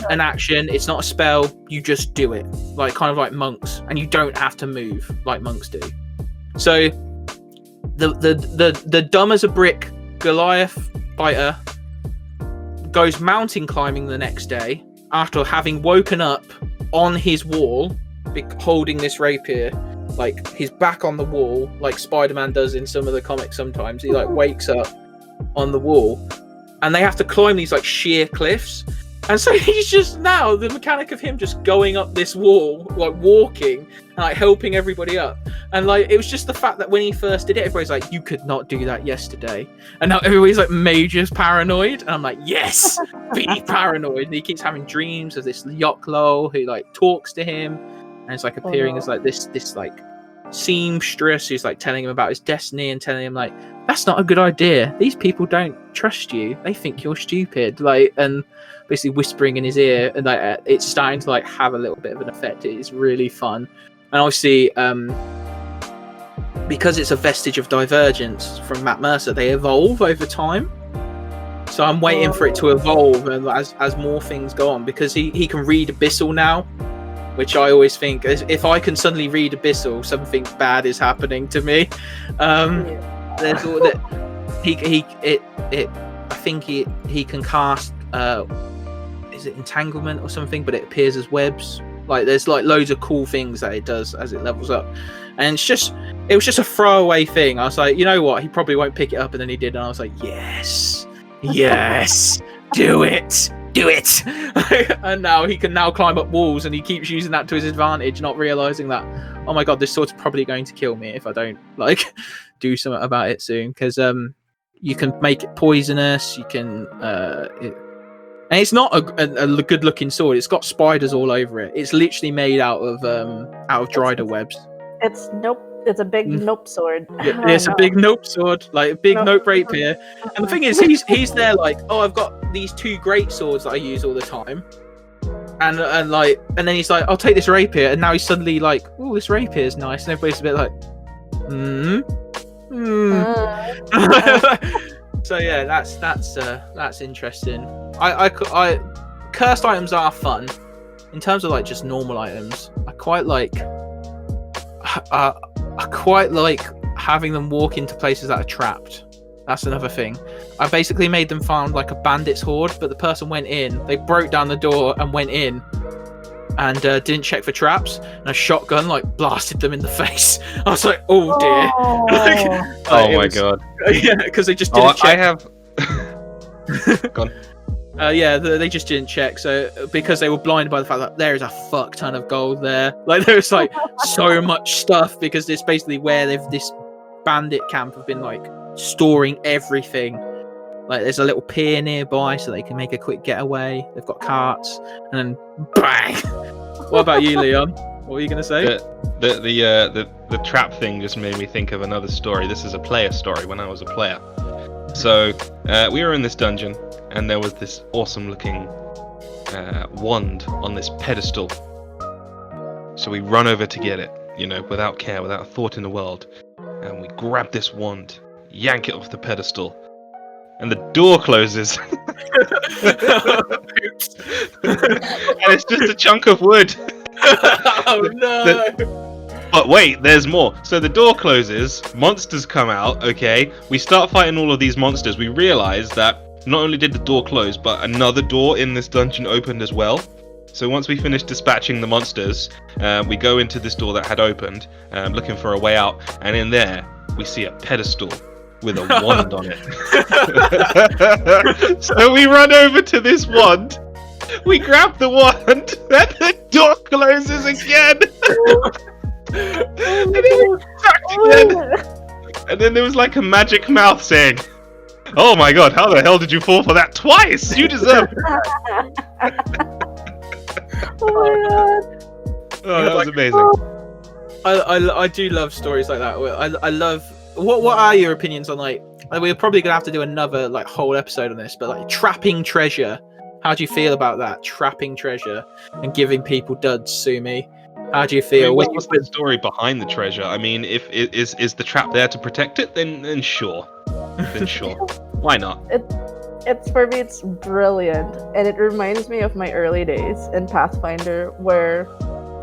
an action, it's not a spell, you just do it, like kind of like monks, and you don't have to move like monks do. So the dumb as a brick Goliath fighter goes mountain climbing the next day after having woken up on his wall holding this rapier, like his back on the wall, like Spider-Man does in some of the comics. Sometimes he like wakes up on the wall, and they have to climb these like sheer cliffs. And so he's just now, the mechanic of him just going up this wall, like walking, and like helping everybody up. And like, it was just the fact that when he first did it, everybody's like, "You could not do that yesterday," and now everybody's like major paranoid. And I'm like, "Yes, be paranoid." And he keeps having dreams of this Yoklo who like talks to him, and it's like appearing as like this like seamstress who's like telling him about his destiny and telling him like, "That's not a good idea. These people don't trust you. They think you're stupid." Like, and basically whispering in his ear, and like it's starting to like have a little bit of an effect. It is really fun, and obviously because it's a vestige of Divergence from Matt Mercer, they evolve over time. So I'm waiting for it to evolve, and as more things go on, because he can read Abyssal now, which I always think if I can suddenly read Abyssal, something bad is happening to me. There's all that I think he can cast is it entanglement or something, but it appears as webs. Like there's like loads of cool things that it does as it levels up, and it was just a throwaway thing. I was like, you know what, he probably won't pick it up, and then he did, and I was like, yes, do it. And now he can climb up walls, and he keeps using that to his advantage, not realizing that, oh my god, this sword's probably going to kill me if I don't like do something about it soon, because you can make it poisonous, you can and it's not a good looking sword. It's got spiders all over it. It's literally made out of drider webs. It's a big nope sword. Yeah, it's a big nope sword, like a big nope rapier. And the thing is, he's there like, oh, I've got these two great swords that I use all the time, and then he's like, I'll take this rapier, and now he's suddenly like, oh, this rapier is nice, and everybody's a bit like, So yeah, that's interesting. I cursed items are fun. In terms of like just normal items, I quite like having them walk into places that are trapped. That's another thing. I basically made them find like a bandit's horde, but the person went in, they broke down the door and went in, and didn't check for traps, and a shotgun like blasted them in the face. I was like, oh dear. Oh my god. Yeah, because they just didn't check. I have gone. They just didn't check. So because they were blinded by the fact that there is a fuck ton of gold there, like there's like so much stuff, because it's basically where this bandit camp have been like storing everything. Like there's a little pier nearby, so they can make a quick getaway. They've got carts, and then bang. What about you, Leon? What were you gonna say? The trap thing just made me think of another story. This is a player story when I was a player. So we were in this dungeon, and there was this awesome looking wand on this pedestal. So we run over to get it, without care, without a thought in the world, and we grab this wand, yank it off the pedestal, and the door closes. And it's just a chunk of wood. Oh no! But wait, there's more. So the door closes, monsters come out, okay? We start fighting all of these monsters. We realize that not only did the door close, but another door in this dungeon opened as well. So once we finished dispatching the monsters, we go into this door that had opened, looking for a way out, and in there, we see a pedestal with a wand on it. So we run over to this wand, we grab the wand, and the door closes again. And it was trapped again. And then there was like a magic mouth saying, "Oh my god, how the hell did you fall for that twice? You deserve it." Oh my god. Oh, that was amazing. I do love stories like that. I love. What are your opinions on like? We're probably gonna have to do another like whole episode on this, but like trapping treasure. How do you feel about that? Trapping treasure and giving people duds, Sumi. How do you feel? What's the story behind the treasure? I mean, if is the trap there to protect it, then sure. Then sure. Why not? It's for me, it's brilliant, and it reminds me of my early days in Pathfinder, where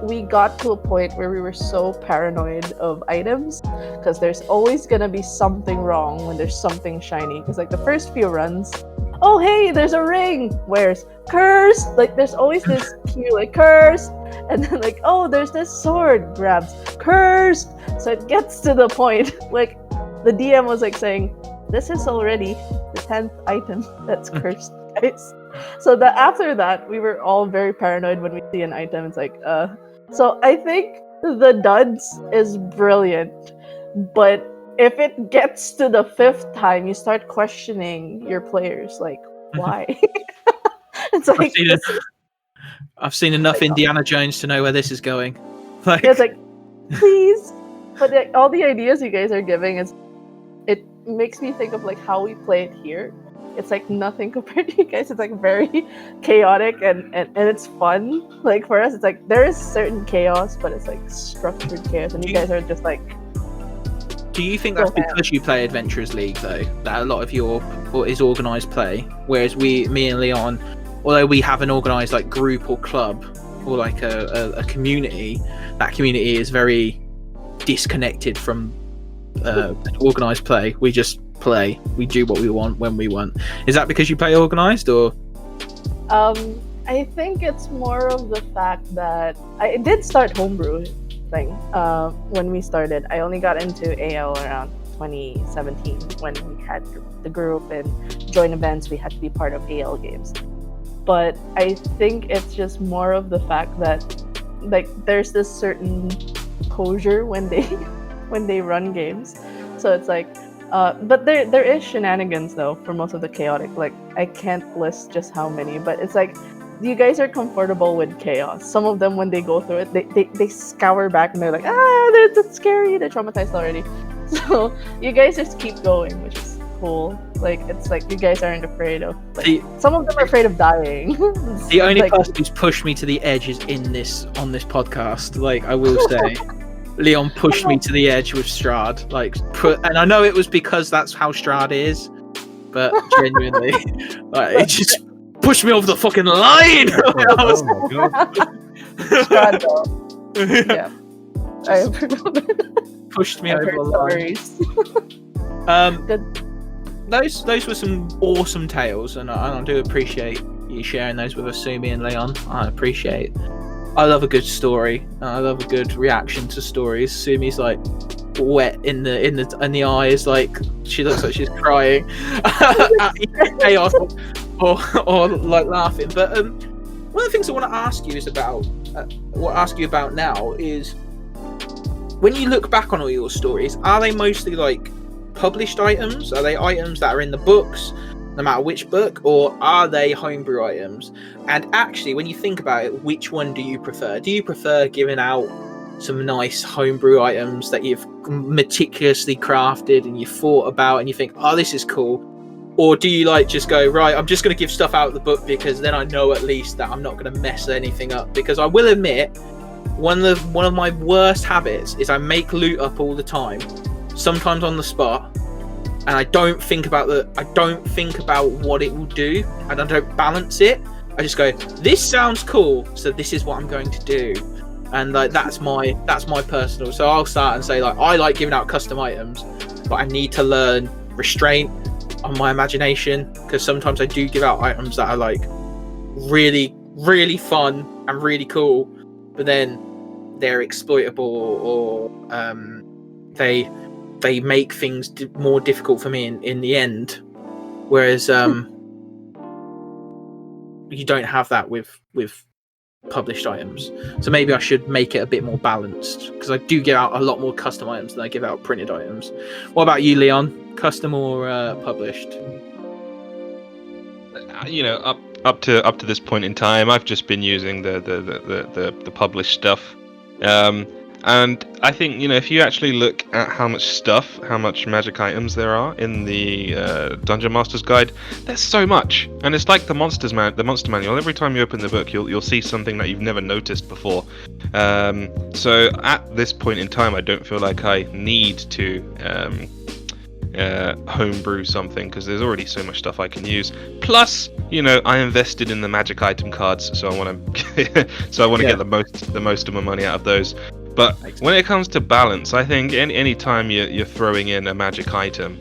we got to a point where we were so paranoid of items, because there's always gonna be something wrong when there's something shiny. Because like the first few runs, oh hey, there's a ring, where's cursed? Like there's always this cue like cursed, and then like, oh, there's this sword, grabs cursed. So it gets to the point like the DM was like saying, this is already the 10th item that's cursed, guys. So that after that, we were all very paranoid when we see an item. It's like, So I think the duds is brilliant, but if it gets to the 5th time, you start questioning your players, like, why? It's I've like seen it. this is I've seen enough like, Indiana Jones to know where this is going. Like, it's like, please. But like, all the ideas you guys are giving it makes me think of like how we play it here. It's like nothing compared to you guys. It's like very chaotic and it's fun. Like for us, it's like there is certain chaos, but it's like structured chaos, and you guys are just like. do you think that's because you play Adventurers League though? That a lot of your is organised play, whereas me and Leon, although we have an organised like group or club or like a community, that community is very disconnected from organised play. We just play. We do what we want when we want. Is that because you play organised or? I think it's more of the fact that I did start homebrew thing when we started. I only got into AL around 2017 when we had the group and join events. We had to be part of AL games. But I think it's just more of the fact that like there's this certain closure when they run games. So it's like but there is shenanigans though for most of the chaotic. Like I can't list just how many, but it's like you guys are comfortable with chaos. Some of them when they go through it, they scour back and they're like, that's scary, they're traumatized already. So you guys just keep going, which is cool. Like it's like you guys aren't afraid of like, some of them are afraid of dying. The only like, person who's pushed me to the edge is on this podcast. Like I will say, Leon pushed me to the edge with Strahd. And I know it was because that's how Strahd is, but genuinely, like it just pushed me over the fucking line. Oh my god! Strahd, though. Yeah, I remember. Pushed me over the line. Those were some awesome tales, and I do appreciate you sharing those with us, Sumi and Leon. I love a good story. I love a good reaction to stories. Sumi's like wet in the eyes, like she looks like she's crying at chaos or like laughing. But one of the things I want to ask you is about now is when you look back on all your stories, are they mostly like published items? Are they items that are in the books, no matter which book, or are they homebrew items? And actually, when you think about it, which one do you prefer? Do you prefer giving out some nice homebrew items that you've meticulously crafted and you thought about and you think, oh, this is cool? Or do you like just go, right, I'm just going to give stuff out of the book because then I know at least that I'm not going to mess anything up? Because I will admit, one of my worst habits is I make loot up all the time, sometimes on the spot, and I don't think about what it will do, and I don't balance it. I just go, this sounds cool, so this is what I'm going to do. And like that's my personal. So I'll start and say like I like giving out custom items, but I need to learn restraint on my imagination, because sometimes I do give out items that are like really, really fun and really cool, but then they're exploitable or they make things more difficult for me in the end. Whereas you don't have that with published items. So maybe I should make it a bit more balanced, because I do give out a lot more custom items than I give out printed items. What about you, Leon? Custom or published? You know, up to this point in time, I've just been using the published stuff. And I think, you know, if you actually look at how much magic items there are in the Dungeon Master's Guide, there's so much. And it's like the Monster Manual. Every time you open the book, you'll see something that you've never noticed before. So at this point in time, I don't feel like I need to homebrew something, because there's already so much stuff I can use. Plus, you know, I invested in the magic item cards, so I want to get the most of my money out of those. But when it comes to balance, I think any time you're throwing in a magic item,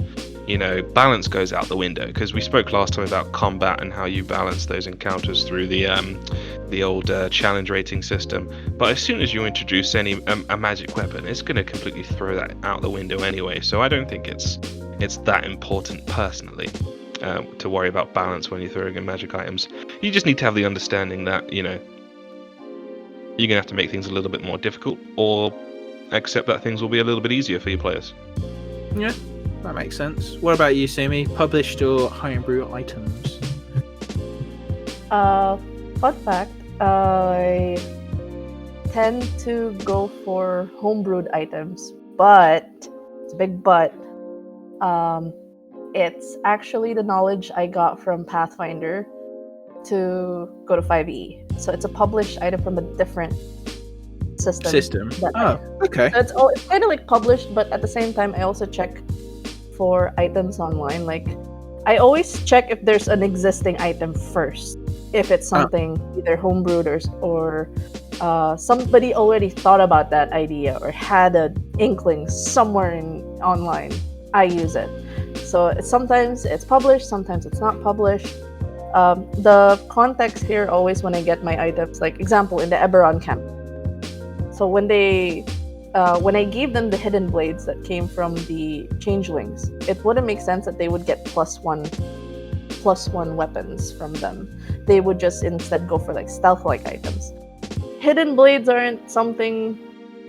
you know, balance goes out the window, because we spoke last time about combat and how you balance those encounters through the old challenge rating system. But as soon as you introduce a magic weapon, it's going to completely throw that out the window anyway. So I don't think it's that important personally to worry about balance when you're throwing in magic items. You just need to have the understanding that, you know, you're gonna have to make things a little bit more difficult, or accept that things will be a little bit easier for your players. Yeah, that makes sense. What about you, Sumi? Published or homebrew items? Fun fact, I tend to go for homebrewed items, but it's a big but. It's actually the knowledge I got from Pathfinder to go to 5e. So it's a published item from a different system. Okay. So it's kind of like published, but at the same time, I also check for items online. Like, I always check if there's an existing item first. If it's something either homebrewed or somebody already thought about that idea or had an inkling somewhere online, I use it. So sometimes it's published, sometimes it's not published. The context here always when I get my items, like example in the Adderson camp. So when I gave them the hidden blades that came from the changelings, it wouldn't make sense that they would get +1 weapons from them. They would just instead go for like stealth-like items. Hidden blades aren't something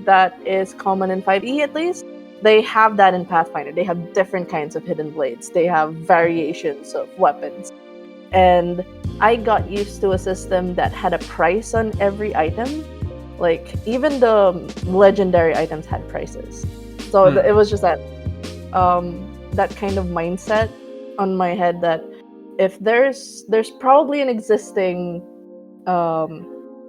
that is common in 5e, at least. They have that in Pathfinder. They have different kinds of hidden blades. They have variations of weapons. And I got used to a system that had a price on every item. Like, even the legendary items had prices. So it was just that kind of mindset on my head that if there's probably an existing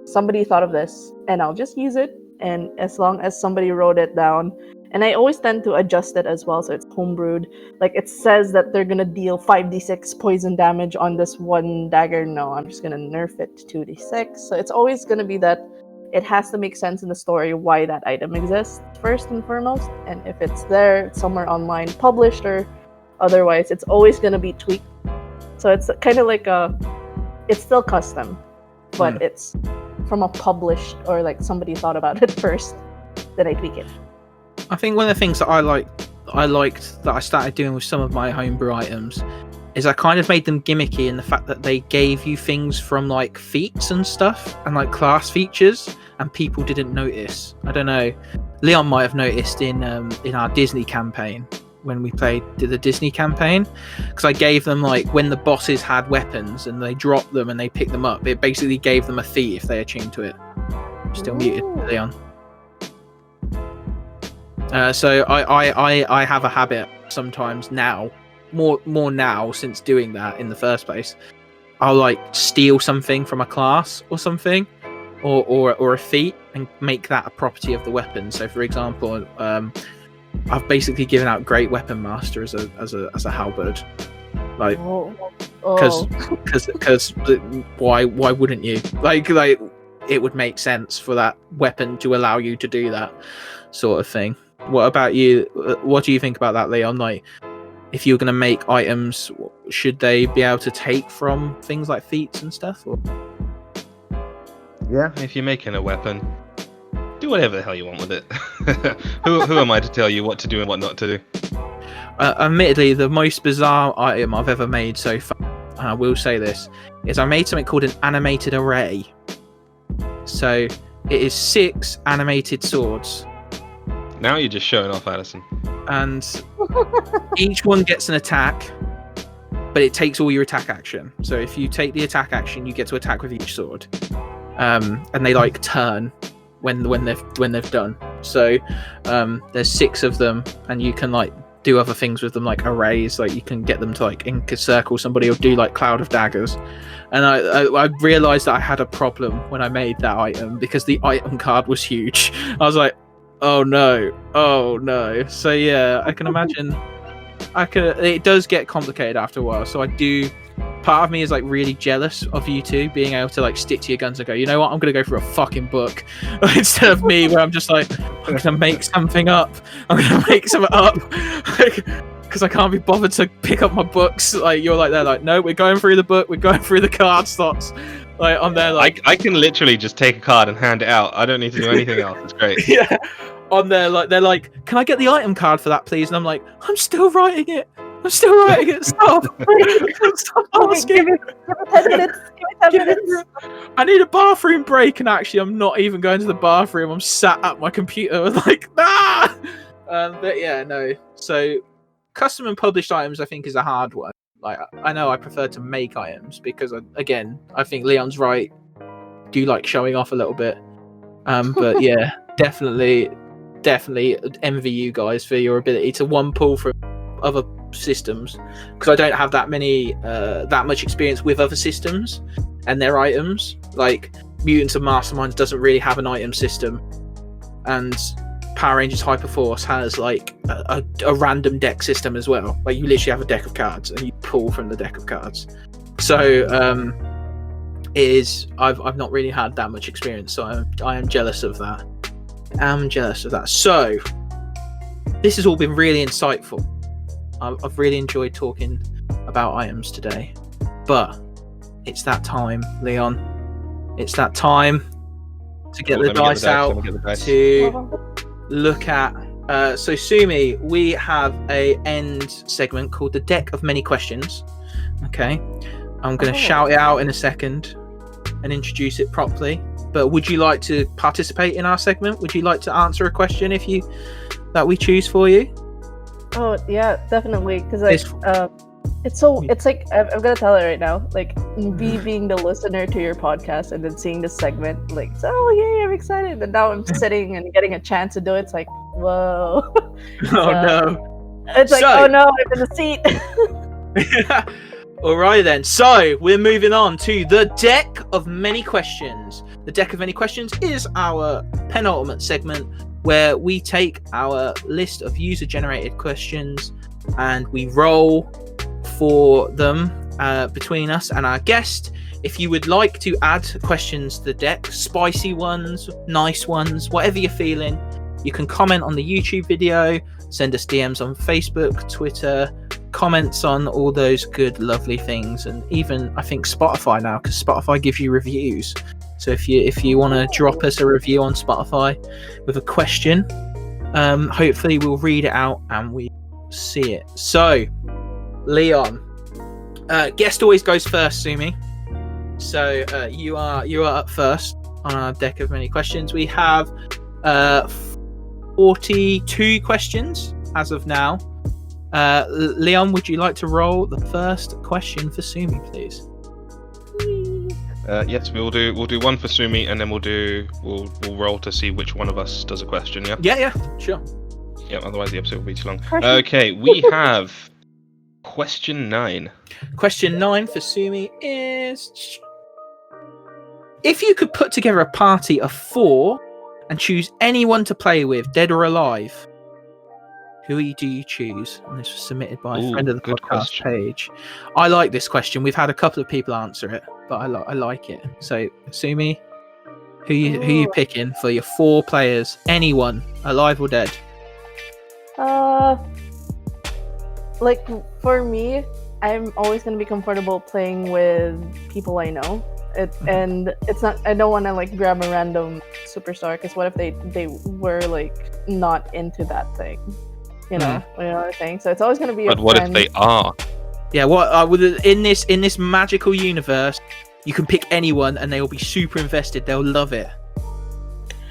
somebody thought of this, and I'll just use it, and as long as somebody wrote it down. And I always tend to adjust it as well, so it's homebrewed. Like, it says that they're gonna deal 5d6 poison damage on this one dagger. No, I'm just gonna nerf it to 2d6. So it's always gonna be that it has to make sense in the story why that item exists first and foremost. And if it's there somewhere online, published or otherwise, it's always gonna be tweaked. So it's kind of like it's still custom, but it's from a published or like somebody thought about it first, then I tweak it. I think one of the things that I liked that I started doing with some of my homebrew items is I kind of made them gimmicky in the fact that they gave you things from like feats and stuff and like class features, and people didn't notice. I don't know. Leon might have noticed in our Disney campaign when we played the Disney campaign, because I gave them like when the bosses had weapons and they dropped them and they picked them up, it basically gave them a feat if they attuned to it. Still muted, Leon. So I have a habit sometimes now, more now since doing that in the first place. I'll like steal something from a class or something, or a feat, and make that a property of the weapon. So for example, I've basically given out Great Weapon Master as a halberd, like because why wouldn't you like it would make sense for that weapon to allow you to do that sort of thing. What about you? What do you think about that, Leon? Like, if you're going to make items, should they be able to take from things like feats and stuff? Or? Yeah, if you're making a weapon, do whatever the hell you want with it. Who am I to tell you what to do and what not to do? Admittedly, the most bizarre item I've ever made so far, and I will say this, is I made something called an animated array. So it is 6 animated swords. Now you're just showing off, Adderson. And each one gets an attack, but it takes all your attack action. So if you take the attack action, you get to attack with each sword. And they like turn when they've done. So there's 6 of them, and you can like do other things with them, like arrays. Like you can get them to like encircle somebody or do like cloud of daggers. And I realized that I had a problem when I made that item because the item card was huge. I was like, oh no. So yeah, I can imagine. It does get complicated after a while. So I do. Part of me is like really jealous of you two being able to like stick to your guns and go, you know what, I'm gonna go for a fucking book instead of me where I'm just like, I'm gonna make something up. Because I can't be bothered to pick up my books. Like you're like they're like, no, we're going through the book, we're going through the card slots. Like I'm there like I can literally just take a card and hand it out. I don't need to do anything else. It's great. Yeah. On there, like they're like, can I get the item card for that, please? And I'm like, I'm still writing it. I'm still writing it. Stop. Stop asking. Give me 10 minutes. Give me 10 minutes. I need a bathroom break, and actually, I'm not even going to the bathroom. I'm sat at my computer, like, ah. But yeah, no. So, custom and published items, I think, is a hard one. Like, I know I prefer to make items because, I think Leon's right. Do like showing off a little bit. But yeah, definitely envy you guys for your ability to one pull from other systems, because I don't have that much experience with other systems and their items. Like Mutants and Masterminds doesn't really have an item system, and Power Rangers Hyperforce has like a random deck system as well. Like you literally have a deck of cards and you pull from the deck of cards. So I've not really had that much experience, so I am jealous of that. So this has all been really insightful. I've really enjoyed talking about items today, but it's that time, Leon. It's that time to get the dice out to look at. So Sumi, we have a end segment called the Deck of Many Questions. Okay, I'm going to shout it out in a second and introduce it properly. But would you like to participate in our segment? Would you like to answer a question that we choose for you? Oh yeah, definitely. Because it's like I'm gonna tell it right now. Like me being the listener to your podcast and then seeing this segment, like, oh yay, I'm excited. And now I'm sitting and getting a chance to do it. It's like, whoa. No. It's like, oh no, I'm in the seat. All right then. So we're moving on to the Deck of Many Questions. The Deck of Many Questions is our penultimate segment where we take our list of user-generated questions and we roll for them between us and our guest. If you would like to add questions to the deck, spicy ones, nice ones, whatever you're feeling, you can comment on the YouTube video, send us DMs on Facebook, Twitter, comments on all those good, lovely things, and even I think Spotify now, because Spotify gives you reviews. So if you want to drop us a review on Spotify with a question, hopefully we'll read it out and we see it. So, Leon, guest always goes first, Sumi. So you are up first on our Deck of Many Questions. We have 42 questions as of now. Leon, would you like to roll the first question for Sumi, please? Yes, we'll do one for Sumi, and then we'll roll to see which one of us does a question. Yeah. Yeah, sure. Yeah. Otherwise, the episode will be too long. Okay, we have question 9. Question 9 for Sumi is: if you could put together a party of 4 and choose anyone to play with, dead or alive, who do you choose? And this was submitted by a friend of the podcast page. I like this question. We've had a couple of people answer it, but I like it. So, Sumi, who you picking for your 4 players? Anyone, alive or dead? Like for me, I'm always gonna be comfortable playing with people I know. And it's not. I don't want to like grab a random superstar, because what if they were like not into that thing? You know what I'm saying? So it's always going to be. But what if they are? Yeah. What in this magical universe, you can pick anyone and they'll be super invested. They'll love it.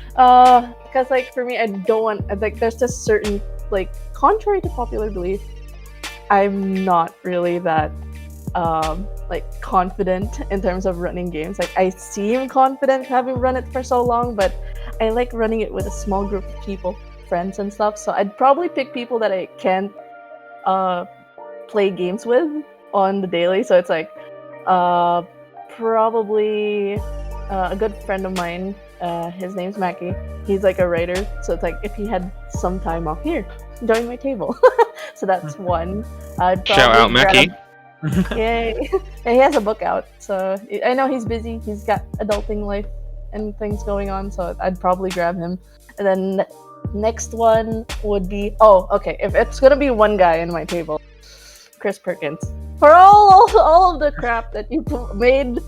Because like for me, I don't want like there's just certain like contrary to popular belief, I'm not really that like confident in terms of running games. Like I seem confident having run it for so long, but I like running it with a small group of people. Friends and stuff, so I'd probably pick people that I can play games with on the daily. So it's like probably a good friend of mine, his name's Mackie. He's like a writer, so it's like if he had some time off, here, join my table. So that's one. I'd shout out Mackie. Yay. Yeah, he has a book out, so I know he's busy. He's got adulting life and things going on, so I'd probably grab him. And then next one would be okay. If it's gonna be one guy in my table, Chris Perkins. For all of the crap that you made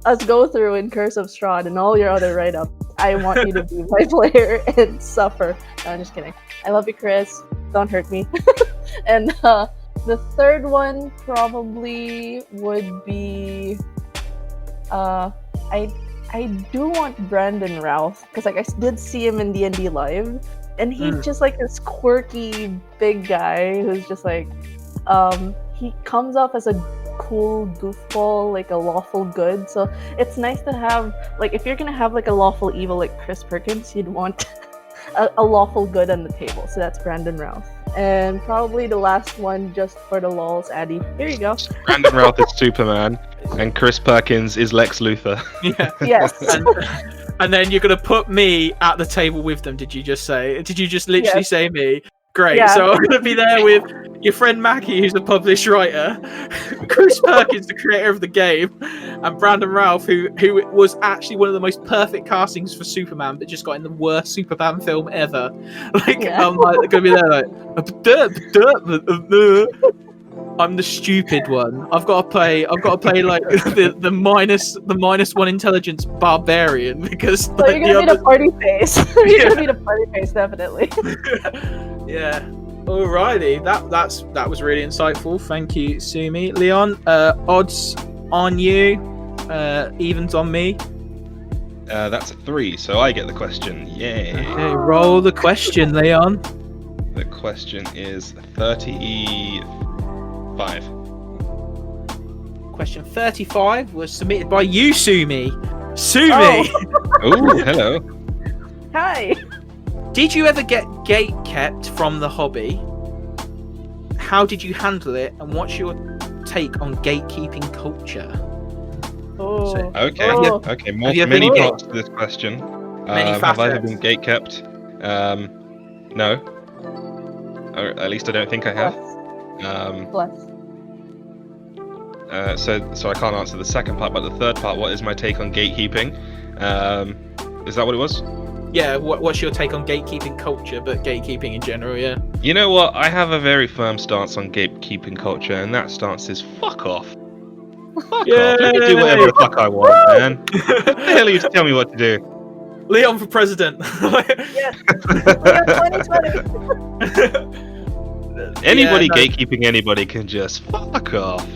us go through in Curse of Strahd and all your other write-ups, I want you to be my player and suffer. No, I'm just kidding. I love you, Chris. Don't hurt me. And The third one probably would be I do want Brandon Routh, because like I did see him in D&D Live, and he's just like this quirky big guy who's just like he comes off as a cool goofball, like a lawful good. So it's nice to have, like, if you're gonna have like a lawful evil like Chris Perkins, you'd want a lawful good on the table. So that's Brandon Routh. And probably the last one, just for the lols, Addy. Here you go. Brandon Routh is Superman, and Chris Perkins is Lex Luthor. Yeah. Yes. And then you're gonna put me at the table with them. Did you just say? Did you just literally say me? Great. Yeah. So I'm gonna be there with your friend Mackie, who's a published writer, Chris Perkins, the creator of the game, and Brandon Routh, who was actually one of the most perfect castings for Superman, but just got in the worst Superman film ever. Like, I'm like gonna be there like, I'm the stupid one. I've got to play like the minus one intelligence barbarian, because So you're gonna be the party face. You're gonna be the party face, definitely. Yeah. Alrighty, that was really insightful. Thank you, Sumi. Leon, odds on you, evens on me. That's a 3, so I get the question. Yay! Okay, roll the question, Leon. The question is 35. Question 35 was submitted by you, Sumi. Sumi, Oh, hello. Hi. did you ever get gate kept from the hobby? How did you handle it, and what's your take on gatekeeping culture? Oh. Okay, Oh. okay. Have you ever Many been parts to this question. Many have I ever facets. been gatekept? No. Or at least I don't think I have. Bless. So I can't answer the second part, but the third part, what is my take on gatekeeping? Is that what it was? Yeah, what's your take on gatekeeping culture, but gatekeeping in general, yeah? You know what? I have a very firm stance on gatekeeping culture, and that stance is fuck off. Fuck off. Let me do whatever the fuck I want, man. What the hell are you to tell me what to do? Leon for president. Yes. 2020. Anybody Yeah, no. gatekeeping anybody can just fuck off.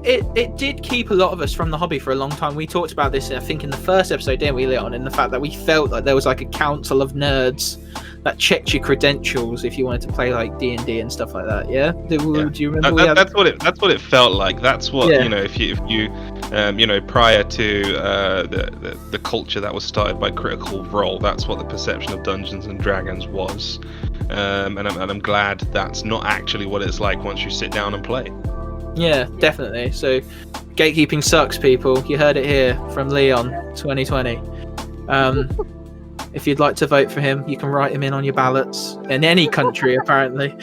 It did keep a lot of us from the hobby for a long time. We talked about this, I think, in the first episode, didn't we, Leon? In the fact that we felt like there was like a council of nerds that checked your credentials if you wanted to play like D&D and stuff like that. Yeah. Do you remember? That's what it felt like. That's what you know. If you prior to the culture that was started by Critical Role, that's what the perception of Dungeons and Dragons was. And I'm glad that's not actually what it's like once you sit down and play. Yeah, definitely. So, gatekeeping sucks, people. You heard it here from Leon, 2020. If you'd like to vote for him, you can write him in on your ballots in any country, apparently.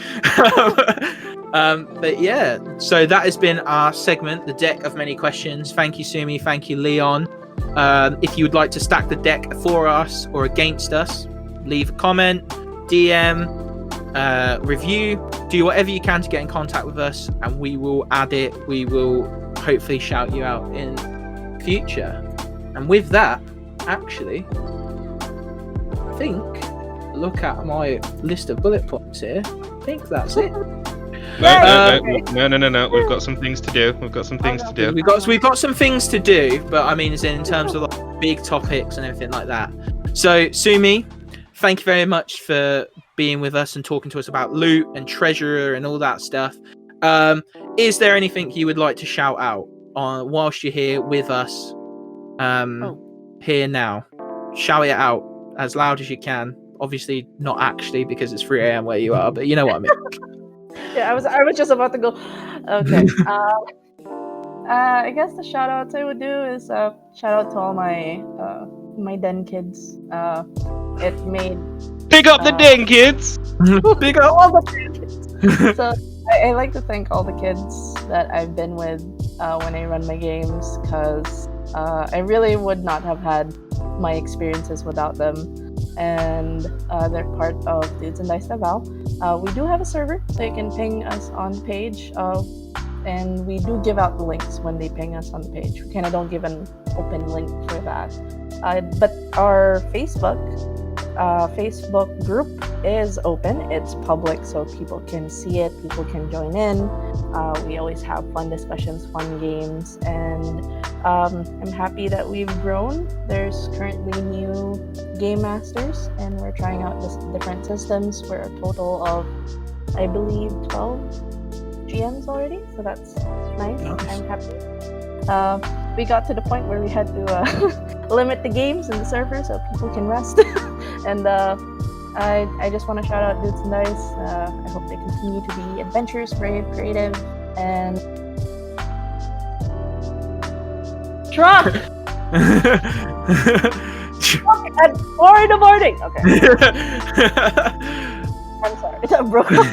But yeah, so that has been our segment, the deck of many questions. Thank you, Sumi. Thank you, Leon. If you would like to stack the deck for us or against us, leave a comment, DM, review, do whatever you can to get in contact with us, and we will add it. We will hopefully shout you out in future. And with that, actually, I think, look at my list of bullet points here. I think that's it. No. We've got some things to do. We've got some things to do. We've got some things to do, but I mean, in terms of like big topics and everything like that. So, Sumi, thank you very much for being with us and talking to us about loot and treasure and all that stuff. Is there anything you would like to shout out on whilst you're here with us? Here now, shout it out as loud as you can. Obviously, not actually, because it's 3 a.m. where you are, but you know what I mean. Yeah, I was just about to go. Okay. I guess the shout outs I would do is shout out to all my my den kids. It made Pick up the den kids. Big up. all the kids. So I like to thank all the kids that I've been with when I run my games, because I really would not have had my experiences without them. And they're part of Dudes and Dice Davao. We do have a server, so you can ping us on the page, and we do give out the links when they ping us on the page. We kind of don't give an open link for that. But our Facebook group is open. It's public, so people can see it, people can join in. We always have fun discussions, fun games, and I'm happy that we've grown. There's currently new game masters, and we're trying out different systems. We're a total of, I believe, 12 GMs already, so that's nice. I'm happy. We got to the point where we had to limit the games in the server so people can rest. And I just want to shout out Dudes and Dice. I hope they continue to be adventurous, brave, creative, and truck at 4 in the morning. Okay. I'm sorry, that broke up.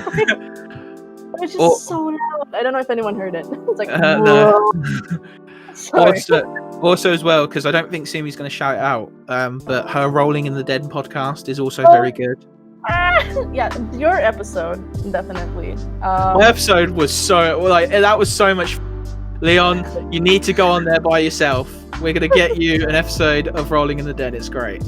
It was just so loud. I don't know if anyone heard it. It's like, no. Sorry. Also as well, because I don't think Sumi's going to shout it out, but her Rolling in the Dead podcast is also very good. Yeah, your episode, definitely. My episode was that was so much. Leon, you need to go on there by yourself. We're going to get you an episode of Rolling in the Dead. It's great.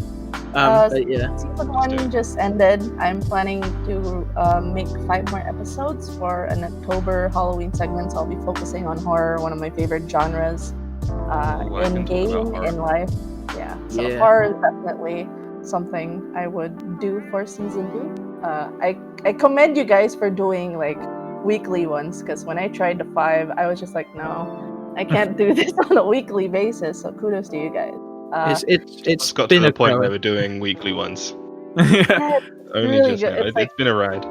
But yeah. Season 1 just ended. I'm planning to make 5 more episodes for an October Halloween segment. So I'll be focusing on horror, one of my favorite genres in game, in life. Yeah. So horror is definitely something I would do for season 2. I commend you guys for doing like weekly ones, because when I tried the 5, I was just like, no, I can't do this on a weekly basis. So kudos to you guys. It's got to the point where we're doing weekly ones. Yeah, Only really just good. now. It's been a ride.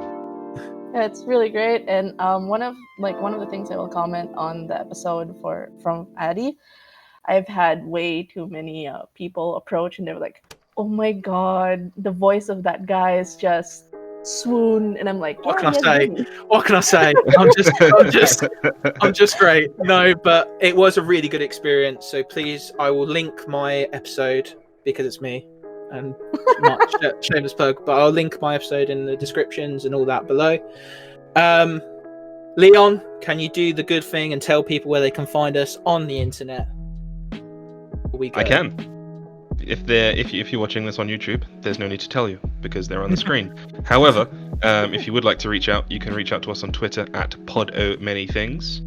Yeah, it's really great. And one of the things I will comment on the episode from Addie, I've had way too many people approach, and they were like, "Oh my god, the voice of that guy is just swoon," and I'm like, what can I say? I'm just great. No, but it was a really good experience. So please, I will link my episode because it's me, and not shameless plug, but I'll link my episode in the descriptions and all that below. Leon, can you do the good thing and tell people where they can find us on the internet? I can. If you're watching this on YouTube, there's no need to tell you because they're on the screen. However, if you would like to reach out, you can reach out to us on Twitter at PodOManyThings,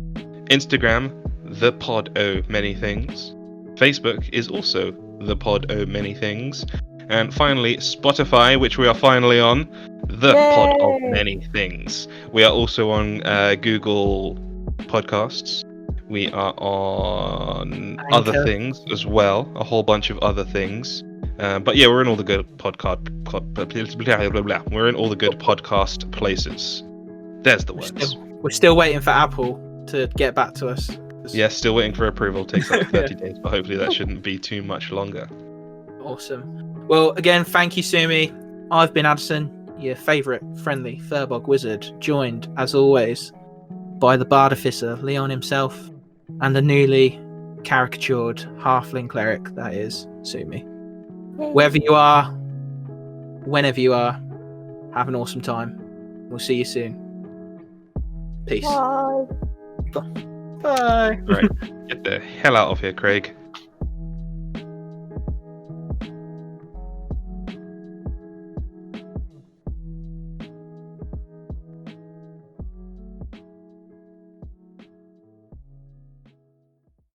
Instagram the PodOManyThings, Facebook is also the PodOManyThings, and finally Spotify, which we are finally on, the Pod of Many Things. We are also on Google Podcasts. We are on Anchor. Other things as well, a whole bunch of other things. But yeah, we're in all the good We're in all the good podcast places. There's the words. We're still waiting for Apple to get back to us. Yeah, still waiting for approval. Takes like 30 days, but hopefully that shouldn't be too much longer. Awesome. Well, again, thank you, Sumi. I've been Adderson, your favourite friendly Furbog wizard, joined, as always, by the Bardificer, Leon himself, and the newly caricatured halfling cleric that is Sumi. Wherever you are, whenever you are, have an awesome time. We'll see you soon. Peace. Bye. Bye. Right, get the hell out of here, Craig.